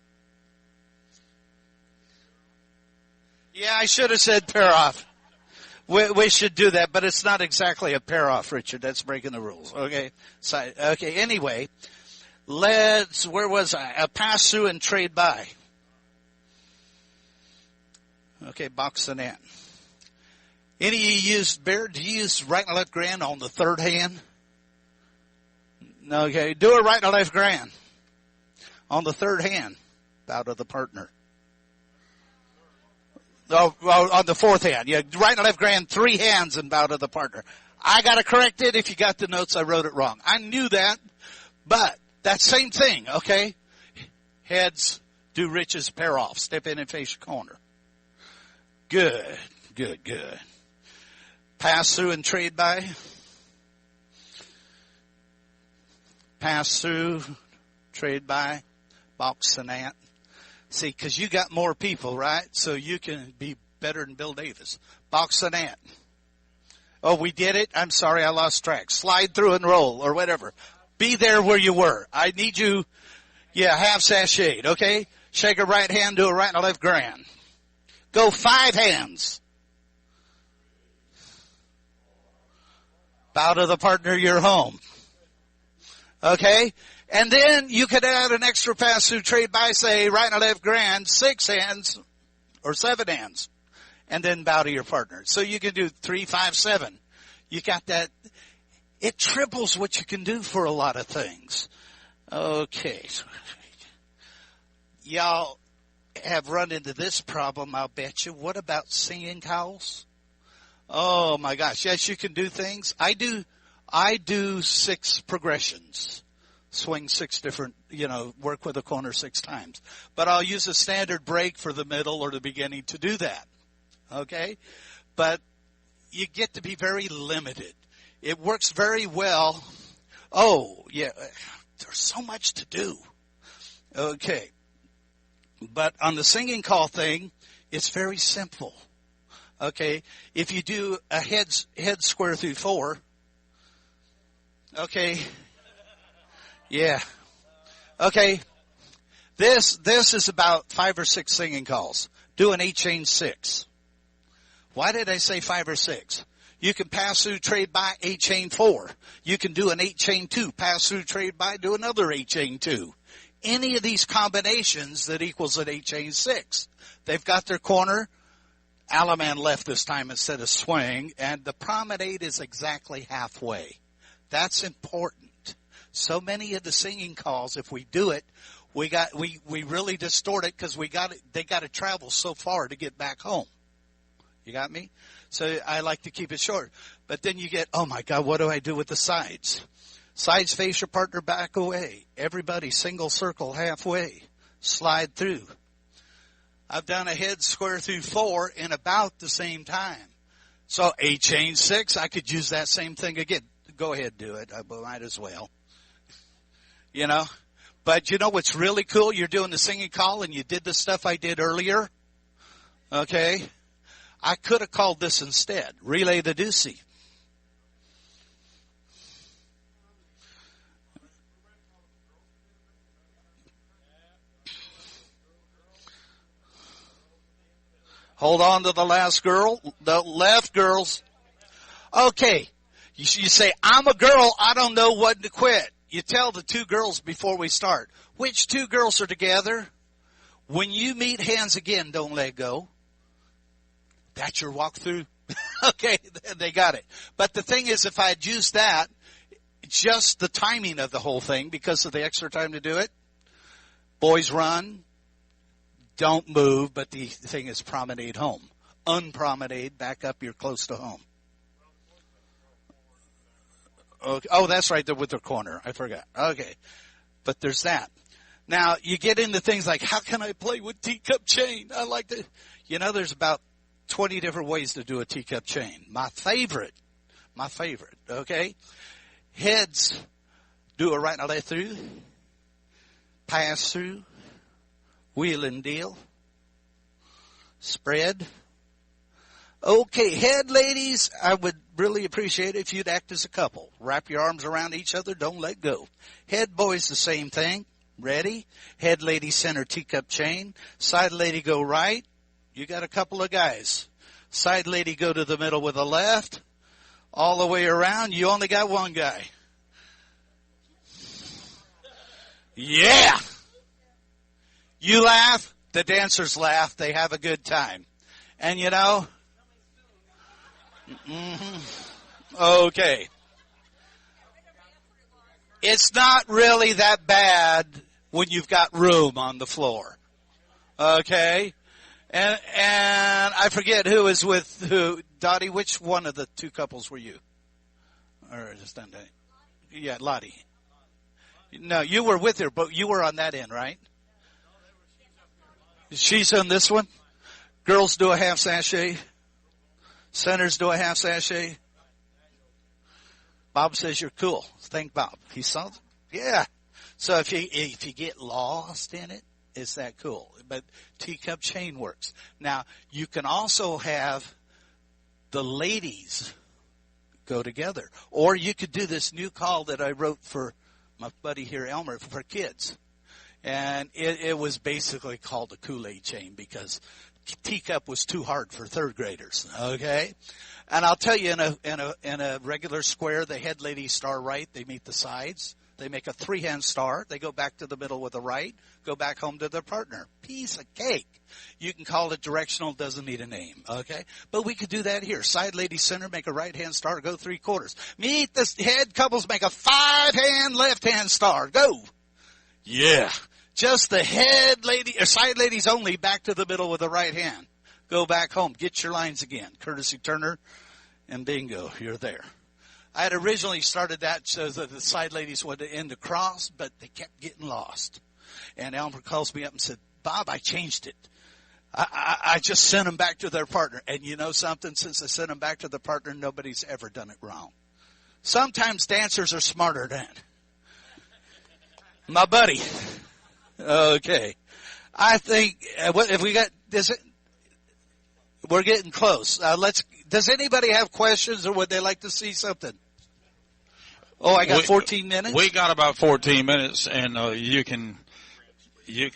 Yeah, I should have said pair off. We should do that, but it's not exactly a pair off, Richard. That's breaking the rules. Okay. So, okay. Anyway, where was I? A pass through and trade by. Okay, box and in. Any of you used Bear? Do you use right and left grand on the third hand? Okay, do a right and left grand on the third hand. Bow to the partner. Oh, on the fourth hand. Yeah, right and left grand, 3 hands and bow to the partner. I got to correct it. If you got the notes, I wrote it wrong. I knew that, but that same thing, okay? Heads, do Rich's pair off. Step in and face your corner. Good, good, good. Pass through and trade by. Pass through, trade by, box and ant. See, because you got more people, right? So you can be better than Bill Davis. Box and ant. Oh, we did it? I'm sorry, I lost track. Slide through and roll or whatever. Be there where you were. I need you, half sashayed, okay? Shake a right hand, do a right and a left grand. Go 5 hands. Bow to the partner, you're home. Okay? And then you could add an extra pass through trade by, say, right and a left grand, 6 hands or 7 hands, and then bow to your partner. So you can do 3, 5, 7. You got that. It triples what you can do for a lot of things. Okay. Y'all have run into this problem, I'll bet you. What about singing calls? Oh my gosh. Yes, you can do things. I do 6 progressions. Swing 6 different, work with a corner 6 times. But I'll use a standard break for the middle or the beginning to do that. Okay? But you get to be very limited. It works very well. Oh, yeah, there's so much to do. Okay. But on the singing call thing, it's very simple. Okay? If you do a head square through 4, okay. Yeah. Okay. This is about 5 or 6 singing calls. Do an 8-chain 6. Why did I say 5 or 6? You can pass through, trade by, 8-chain 4. You can do an 8-chain 2. Pass through, trade by, do another 8-chain 2. Any of these combinations that equals an 8-chain 6. They've got their corner. Alaman left this time instead of swing. And the promenade is exactly halfway. That's important. So many of the singing calls, if we do it, we really distort it because they got to travel so far to get back home. You got me? So I like to keep it short. But then you get, oh my God, what do I do with the sides? Sides face your partner back away. Everybody single circle halfway. Slide through. I've done a head square through 4 in about the same time. So 8-chain 6, I could use that same thing again. Go ahead, do it. I might as well. But you know what's really cool? You're doing the singing call and you did the stuff I did earlier. Okay? I could have called this instead. Relay the deucey. Hold on to the last girl. The left girls. Okay. You say, I'm a girl. I don't know when to quit. You tell the 2 girls before we start. Which 2 girls are together? When you meet hands again, don't let go. That's your walkthrough. Okay, they got it. But the thing is, if I had used that, just the timing of the whole thing, because of the extra time to do it, boys run, don't move, but the thing is promenade home. Unpromenade, back up, you're close to home. Okay. Oh, that's right, they're with their corner. I forgot. Okay. But there's that. Now, you get into things like, how can I play with teacup chain? I like to, there's about 20 different ways to do a teacup chain. My favorite, okay? Heads, do a right and a left through, pass through, wheel and deal, spread. Okay, head ladies, I would really appreciate it if you'd act as a couple. Wrap your arms around each other, don't let go. Head boys, the same thing. Ready? Head lady, center teacup chain. Side lady, go right. You got a couple of guys. Side lady, go to the middle with a left. All the way around, you only got one guy. Yeah! You laugh, the dancers laugh, they have a good time. And okay. It's not really that bad when you've got room on the floor. Okay? And I forget who is with who. Dottie, which one of the two couples were you? Or just done that? Yeah, Lottie. No, you were with her, but you were on that end, right? She's on this one. Girls do a half sachet. Centers do a half sachet. Bob says you're cool. Thank Bob. He saw. Yeah. So if you get lost in it, it's that cool. But teacup chain works. Now you can also have the ladies go together, or you could do this new call that I wrote for my buddy here, Elmer, for kids, and it was basically called a Kool-Aid chain because teacup was too hard for third graders. Okay. And I'll tell you, in a regular square, the head ladies star right, they meet the sides. They make a three-hand star. They go back to the middle with a right, go back home to their partner. Piece of cake. You can call it directional, doesn't need a name, okay? But we could do that here. Side lady center, make a right-hand star, go 3/4. Meet the head couples, make a 5-hand left-hand star. Go. Yeah. Just the head lady, or side ladies only, back to the middle with the right hand. Go back home. Get your lines again. Courtesy Turner, and bingo, you're there. I had originally started that so that the side ladies would end across, but they kept getting lost. And Elmer calls me up and said, Bob, I changed it. I just sent them back to their partner. And you know something? Since I sent them back to the partner, nobody's ever done it wrong. Sometimes dancers are smarter than my buddy. Okay. I think, if we got, we're getting close. Does anybody have questions or would they like to see something? Oh, I got 14 minutes? We got about 14 minutes and you can,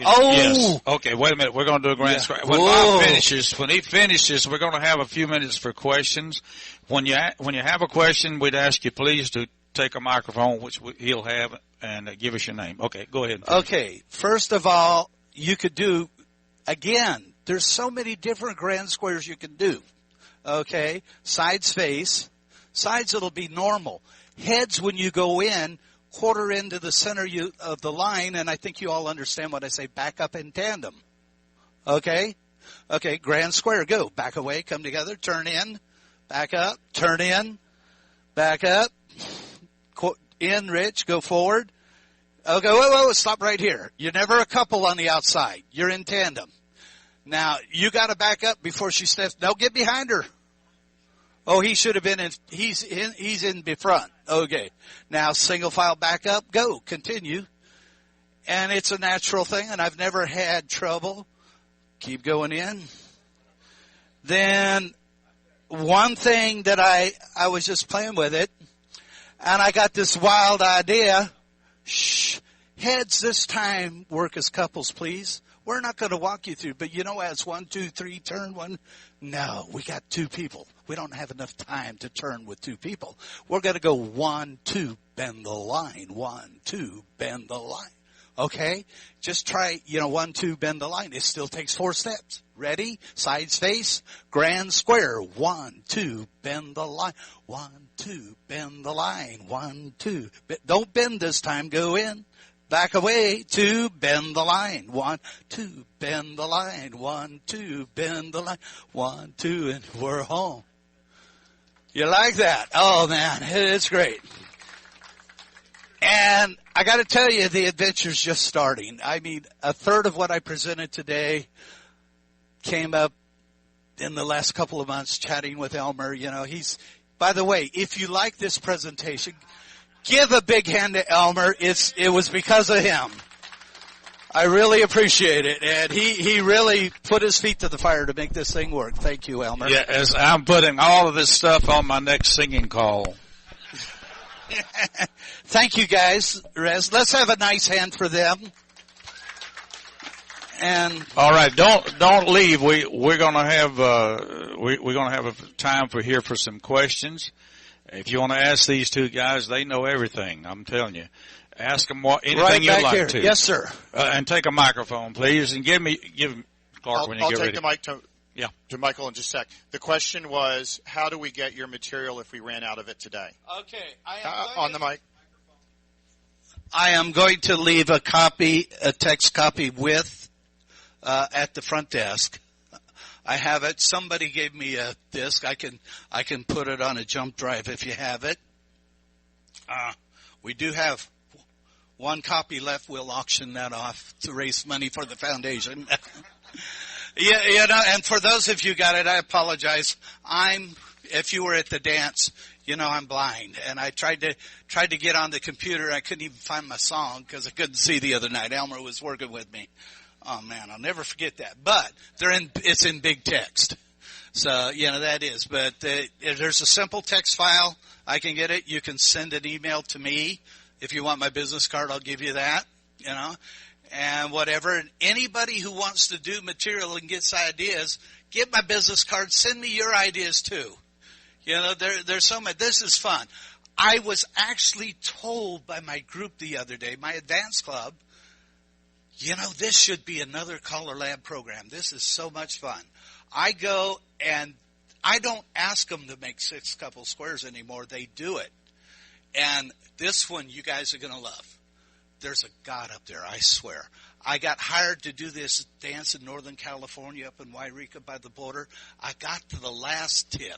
oh! Yes. Okay, wait a minute. We're going to do a grand scratch. When he finishes, we're going to have a few minutes for questions. When you have a question, we'd ask you please to take a microphone, which he'll have, and give us your name. Okay, go ahead. Okay, first of all, you could do, again, there's so many different grand squares you can do. Okay, sides face. Sides, it'll be normal. Heads, when you go in, quarter into the center of the line, and I think you all understand what I say, back up in tandem. Okay? Okay, grand square, go. Back away, come together, turn in, back up, turn in, back up, in, Rich, go forward. Okay, whoa, stop right here. You're never a couple on the outside. You're in tandem. Now, you got to back up before she steps. No, get behind her. Oh, he should have been in. He's in front. Okay. Now, single file back up. Go. Continue. And it's a natural thing, and I've never had trouble. Keep going in. Then, one thing that I was just playing with it, and I got this wild idea. Shh. Heads this time work as couples, please. We're not going to walk you through, but as 1, 2, 3, turn one. No, we got 2 people. We don't have enough time to turn with 2 people. We're going to go 1, 2, bend the line. 1, 2, bend the line. Okay? Just try, 1, 2, bend the line. It still takes 4 steps. Ready? Sides face, grand square. 1, 2, bend the line. 1, 2, bend the line. 1, 2. Don't bend this time. Go in. Back away. 2, bend the line. 1, 2, bend the line. 1, 2, bend the line. 1, 2, and we're home. You like that? Oh man, it's great. And I got to tell you, the adventure's just starting. I mean, a third of what I presented today came up in the last couple of months chatting with Elmer. By the way, if you like this presentation, give a big hand to Elmer. It was because of him. I really appreciate it. And he really put his feet to the fire to make this thing work. Thank you, Elmer. Yeah, as I'm putting all of this stuff on my next singing call. Thank you, guys. Let's have a nice hand for them. And all right, don't leave. We're gonna have we're gonna have a time here for some questions. If you want to ask these two guys, they know everything. I'm telling you. Ask them anything right you'd like here. to. Yes, sir. And take a microphone, please, and give Clark when you get ready. I'll take the mic to Michael in just a sec. The question was, how do we get your material if we ran out of it today? Okay. On the mic. I am going to leave a text copy with at the front desk. I have it. Somebody gave me a disc. I can put it on a jump drive if you have it. We do have one copy left. We'll auction that off to raise money for the foundation. And for those of you got it, I apologize. If you were at the dance, I'm blind, and I tried to get on the computer. I couldn't even find my song because I couldn't see the other night. Elmer was working with me. Oh man, I'll never forget that. But it's in big text. So, that is. But if there's a simple text file, I can get it. You can send an email to me. If you want my business card, I'll give you that, and whatever. And anybody who wants to do material and gets ideas, get my business card. Send me your ideas too. There's so much. This is fun. I was actually told by my group the other day, my advanced club, this should be another CALLERLAB program. This is so much fun. I go and I don't ask them to make 6 couple squares anymore. They do it. And this one you guys are going to love. There's a God up there, I swear. I got hired to do this dance in Northern California up in Wairika by the border. I got to the last tip.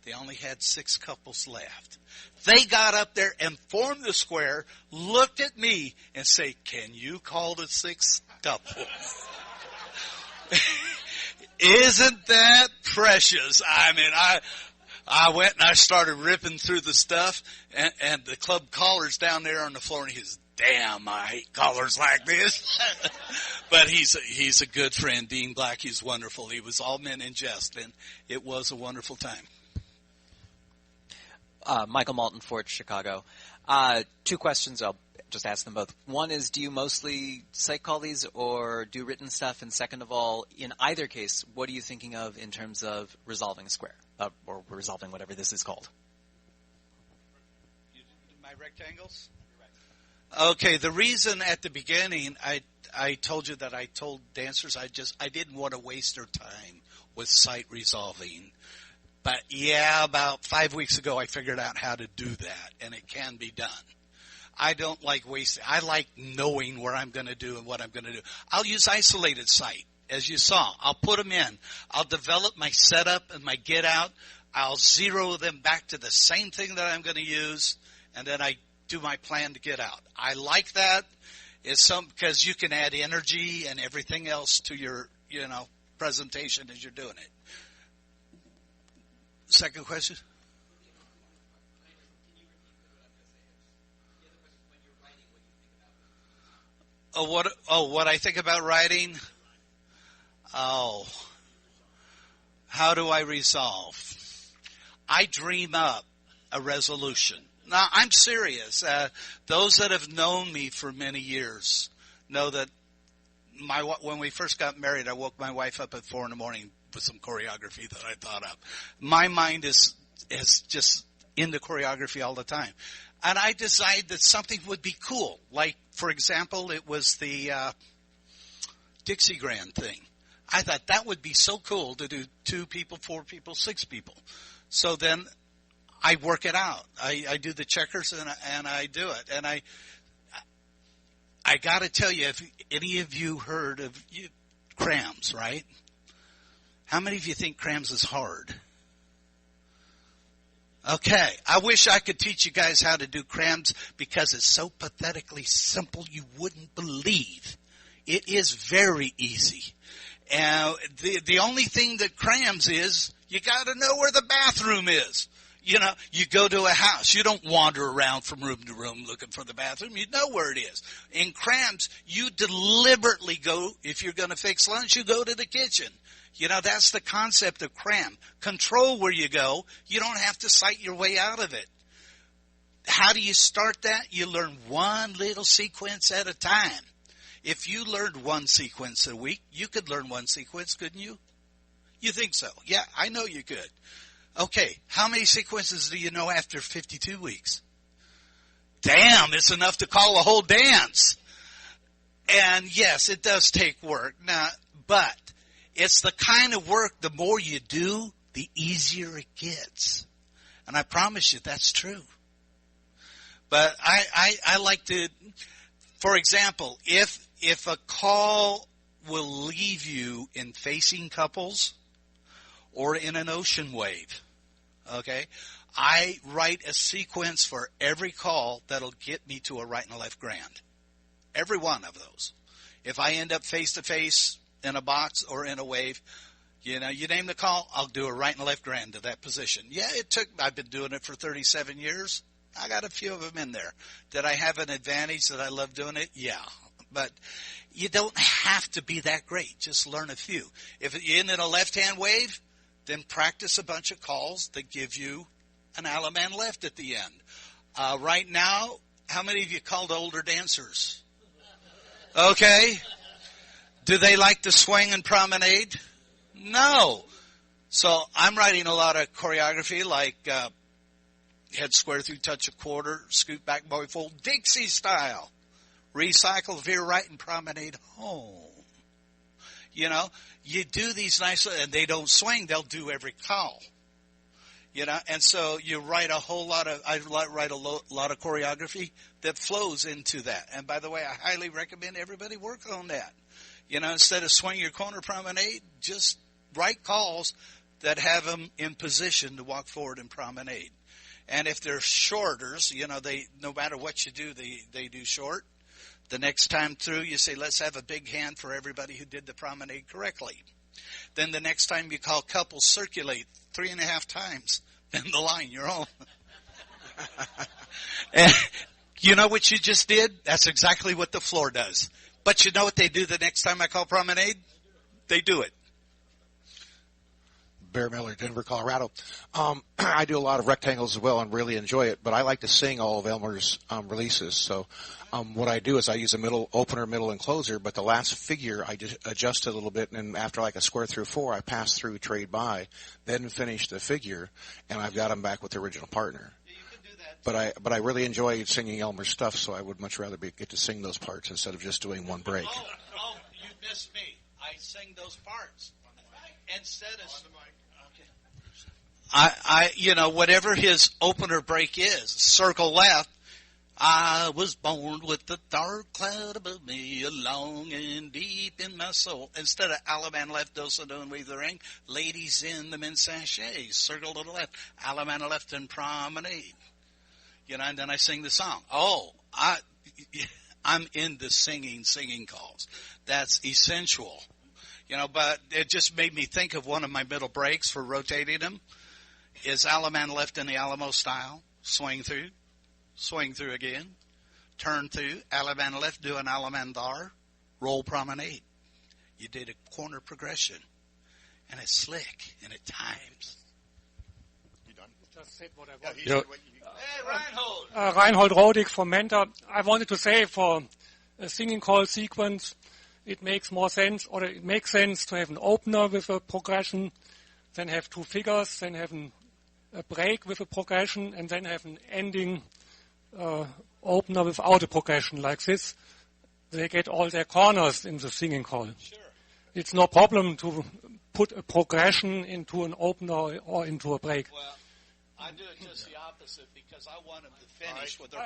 They only had 6 couples left. They got up there and formed the square, looked at me, and say, "Can you call the 6th couple?" Isn't that precious? I mean, I went and I started ripping through the stuff, and the club caller's down there on the floor, and he's, "Damn, I hate callers like this." But he's a good friend, Dean Black. He's wonderful. He was all men in jest, and it was a wonderful time. Michael Malton, Fort Chicago. 2 questions. I'll just ask them both. One is, do you mostly site call these or do written stuff? And second of all, in either case, what are you thinking of in terms of resolving a square or resolving whatever this is called? My rectangles? Okay, the reason at the beginning I told you that I told dancers I didn't want to waste their time with site resolving. But yeah, about 5 weeks ago I figured out how to do that, and it can be done. I don't like wasting. I like knowing where I'm going to do and what I'm going to do. I'll use isolated site, as you saw. I'll put them in. I'll develop my setup and my get out. I'll zero them back to the same thing that I'm going to use, and then I do my plan to get out. I like that. It's because you can add energy and everything else to your, presentation as you're doing it. Second question? What I think about writing? How do I resolve? I dream up a resolution. Now, I'm serious. Those that have known me for many years know that when we first got married, I woke my wife up at 4 a.m. with some choreography that I thought up. My mind is just into choreography all the time. And I decided that something would be cool. Like, for example, it was the Dixie Grand thing. I thought that would be so cool to do 2 people, 4 people, 6 people. So then I work it out. I do the checkers and I do it. And I got to tell you, if any of you heard of crams, right? How many of you think crams is hard? Okay, I wish I could teach you guys how to do crams because it's so pathetically simple you wouldn't believe. It is very easy. And the only thing that crams is you got to know where the bathroom is. You know, you go to a house. You don't wander around from room to room looking for the bathroom. You know where it is. In crams, you deliberately go, if you're going to fix lunch, you go to the kitchen. You know, that's the concept of cram. Control where you go. You don't have to sight your way out of it. How do you start that? You learn one little sequence at a time. If you learned one sequence a week, you could learn one sequence, couldn't you? You think so? Yeah, I know you could. Okay, how many sequences do you know after 52 weeks? Damn, it's enough to call a whole dance. And yes, it does take work. Now, but it's the kind of work, the more you do, the easier it gets. And I promise you that's true. But I like to, for example, if a call will leave you in facing couples or in an ocean wave, okay, I write a sequence for every call that'll get me to a right and a left grand. Every one of those. If I end up face-to-face in a box or in a wave, you know, you name the call, I'll do a right and a left grand to that position. Yeah, I've been doing it for 37 years. I got a few of them in there. Did I have an advantage that I love doing it? Yeah. But you don't have to be that great. Just learn a few. If you're in a left-hand wave, then practice a bunch of calls that give you an Alaman left at the end. Right now, how many of you called older dancers? Okay. Do they like to swing and promenade? No. So I'm writing a lot of choreography like head square through, touch a quarter, scoot back, boy fold, Dixie style. Recycle, veer right, and promenade home. You know, you do these nice, and they don't swing, they'll do every call. You know, and so you write I write a lot of choreography that flows into that. And by the way, I highly recommend everybody work on that. You know, instead of swing your corner promenade, just write calls that have them in position to walk forward and promenade. And if they're shorters, you know, no matter what you do, they do short. The next time through, you say, let's have a big hand for everybody who did the promenade correctly. Then the next time you call couples, circulate 3.5 times. Then the line, you're on. And you know what you just did? That's exactly what the floor does. But you know what they do the next time I call promenade? They do it. Bear Miller, Denver, Colorado. I do a lot of rectangles as well and really enjoy it, but I like to sing all of Elmer's releases. So what I do is I use a middle opener, middle, and closer, but the last figure I just adjust it a little bit, and after like a square through 4, I pass through, trade by, then finish the figure, and I've got them back with the original partner. Yeah, you can do that. But I really enjoy singing Elmer's stuff, so I would much rather get to sing those parts instead of just doing one break. Oh, you missed me. I sing those parts. Instead of... I you know, whatever his opener break is, circle left, I was born with the dark cloud above me, long and deep in my soul. Instead of Alaman left, do so don't weave the ring, ladies in the men's sachets, circle to the left, Alaman left and promenade. You know, and then I sing the song. Oh, I'm into singing calls. That's essential. You know, but it just made me think of one of my middle breaks for rotating them. Is Alaman left in the Alamo style, swing through again, turn through, Alaman left, do an Alaman dar, roll promenade. You did a corner progression, and it's slick, and it times. You done? Just said what I Yeah, wanted. he said what you- Hey, Reinhold. Reinhold Rodig from Mentor. I wanted to say for a singing call sequence, it makes more sense, or it makes sense to have an opener with a progression, then have 2 figures, then have a break with a progression, and then have an ending opener without a progression like this, they get all their corners in the singing call. Sure. It's no problem to put a progression into an opener or into a break. Well, I do it just the opposite because I want them to finish with their...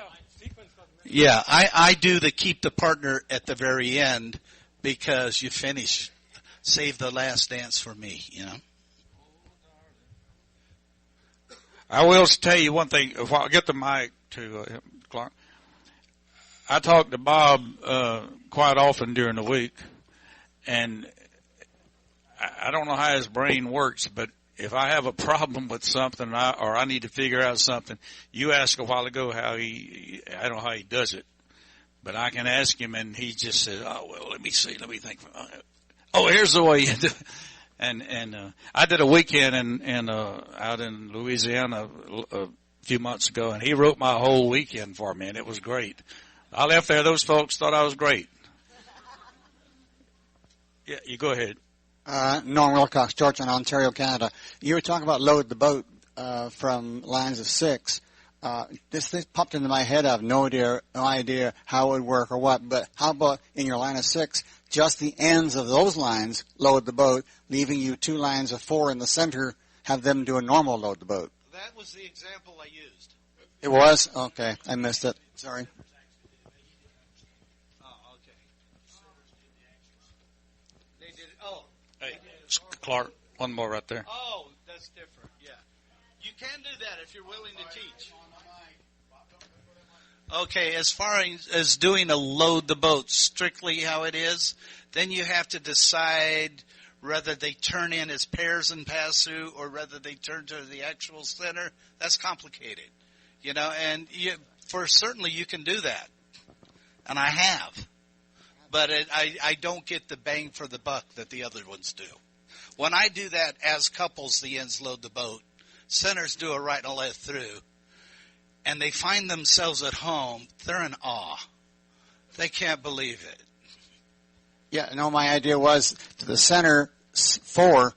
Yeah, I do the keep the partner at the very end because you finish. Save the last dance for me, you know. I will tell you one thing. If I get the mic to Clark, I talk to Bob quite often during the week, and I don't know how his brain works, but if I have a problem with something or I need to figure out something, you asked a while ago I don't know how he does it, but I can ask him and he just says, oh, well, let me see, let me think. Oh, here's the way you do it. And I did a weekend out in Louisiana a few months ago, and he wrote my whole weekend for me, and it was great. I left there, those folks thought I was great. Yeah, you go ahead. Norm Wilcox, Georgetown, Ontario, Canada. You were talking about load the boat from lines of 6. This popped into my head. I have no idea how it would work or what, but how about in your line of 6, just the ends of those lines load the boat, leaving you 2 lines of 4 in the center, have them do a normal load the boat? That was the example I used. It was? Okay, I missed it. Sorry. Oh, okay. They did it. Oh. Hey, Clark, one more right there. Oh, that's different, yeah. You can do that if you're willing to teach. Okay, as far as doing a load the boat, strictly how it is, then you have to decide whether they turn in as pairs and pass through or whether they turn to the actual center. That's complicated, you know, and certainly you can do that, and I have. But I don't get the bang for the buck that the other ones do. When I do that as couples, the ends load the boat. Centers do a right and a left through. And they find themselves at home. They're in awe. They can't believe it. Yeah, no, my idea was to the center 4,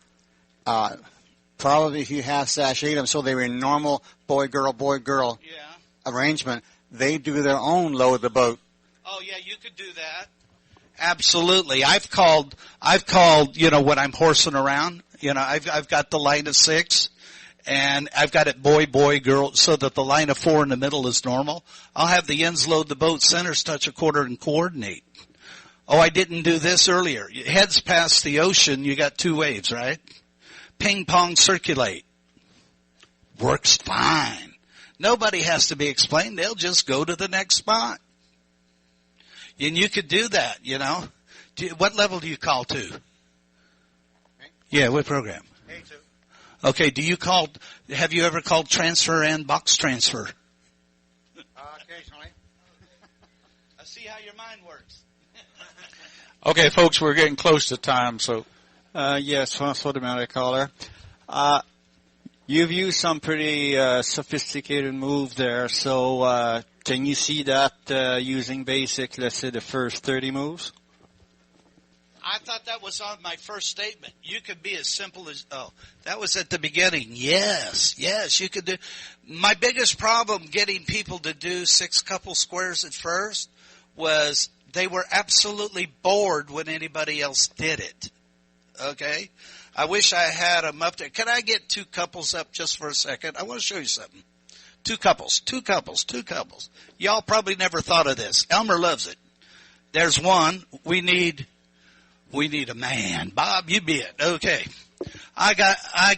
probably if you half sashayed them so they were in normal boy, girl, arrangement, they do their own load the boat. Oh, yeah, you could do that. Absolutely. I've called, when I'm horsing around, I've got the line of 6 and I've got it boy, girl, so that the line of 4 in the middle is normal. I'll have the ends load the boat, centers touch a quarter and coordinate. Oh, I didn't do this earlier. Heads past the ocean, you got 2 waves, right? Ping pong circulate. Works fine. Nobody has to be explained. They'll just go to the next spot. And you could do that, What level do you call to? Yeah, what program? A2. Okay, have you ever called transfer and box transfer? Occasionally. I see how your mind works. Okay, folks, we're getting close to time, so. Yes, François de caller. You've used some pretty sophisticated moves there, so can you see that using basic, let's say, the first 30 moves? I thought that was on my first statement. You could be as simple as, that was at the beginning. Yes, you could do. My biggest problem getting people to do 6 couple squares at first was they were absolutely bored when anybody else did it. Okay? I wish I had them up there. Can I get 2 couples up just for a second? I want to show you something. 2 couples. Y'all probably never thought of this. Elmer loves it. There's one. We need a man. Bob, you be it. Okay. I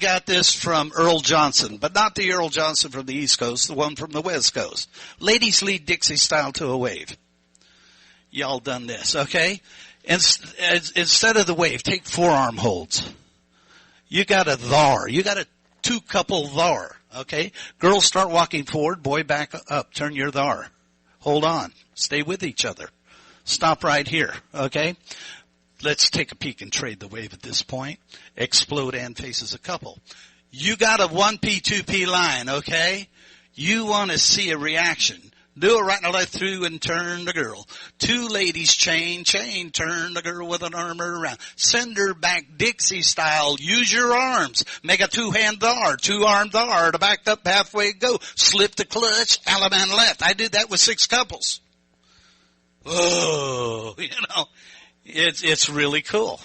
got this from Earl Johnson, but not the Earl Johnson from the East Coast, the one from the West Coast. Ladies lead Dixie style to a wave. Y'all done this, okay? Instead of the wave, take forearm holds. You got a thar. You got a 2 couple thar, okay? Girls start walking forward, boy back up. Turn your thar. Hold on. Stay with each other. Stop right here, okay? Let's take a peek and trade the wave at this point. Explode and faces a couple. You got a 1P, 2P line, okay? You want to see a reaction. Do a right and a left through and turn the girl. Two ladies chain, turn the girl with an arm around. Send her back Dixie style. Use your arms. Make a two-hand dar, two-arm dar. To back up halfway go. Slip the clutch, Alabama left. I did that with 6 couples. Oh, it's really cool.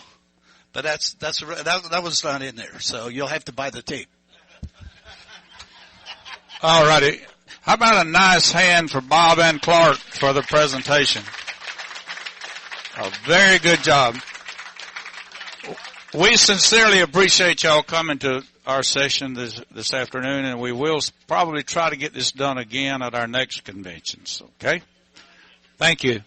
But that was not in there, so you'll have to buy the tape. All righty. How about a nice hand for Bob and Clark for the presentation? A very good job. We sincerely appreciate y'all coming to our session this afternoon, and we will probably try to get this done again at our next conventions. Okay? Thank you.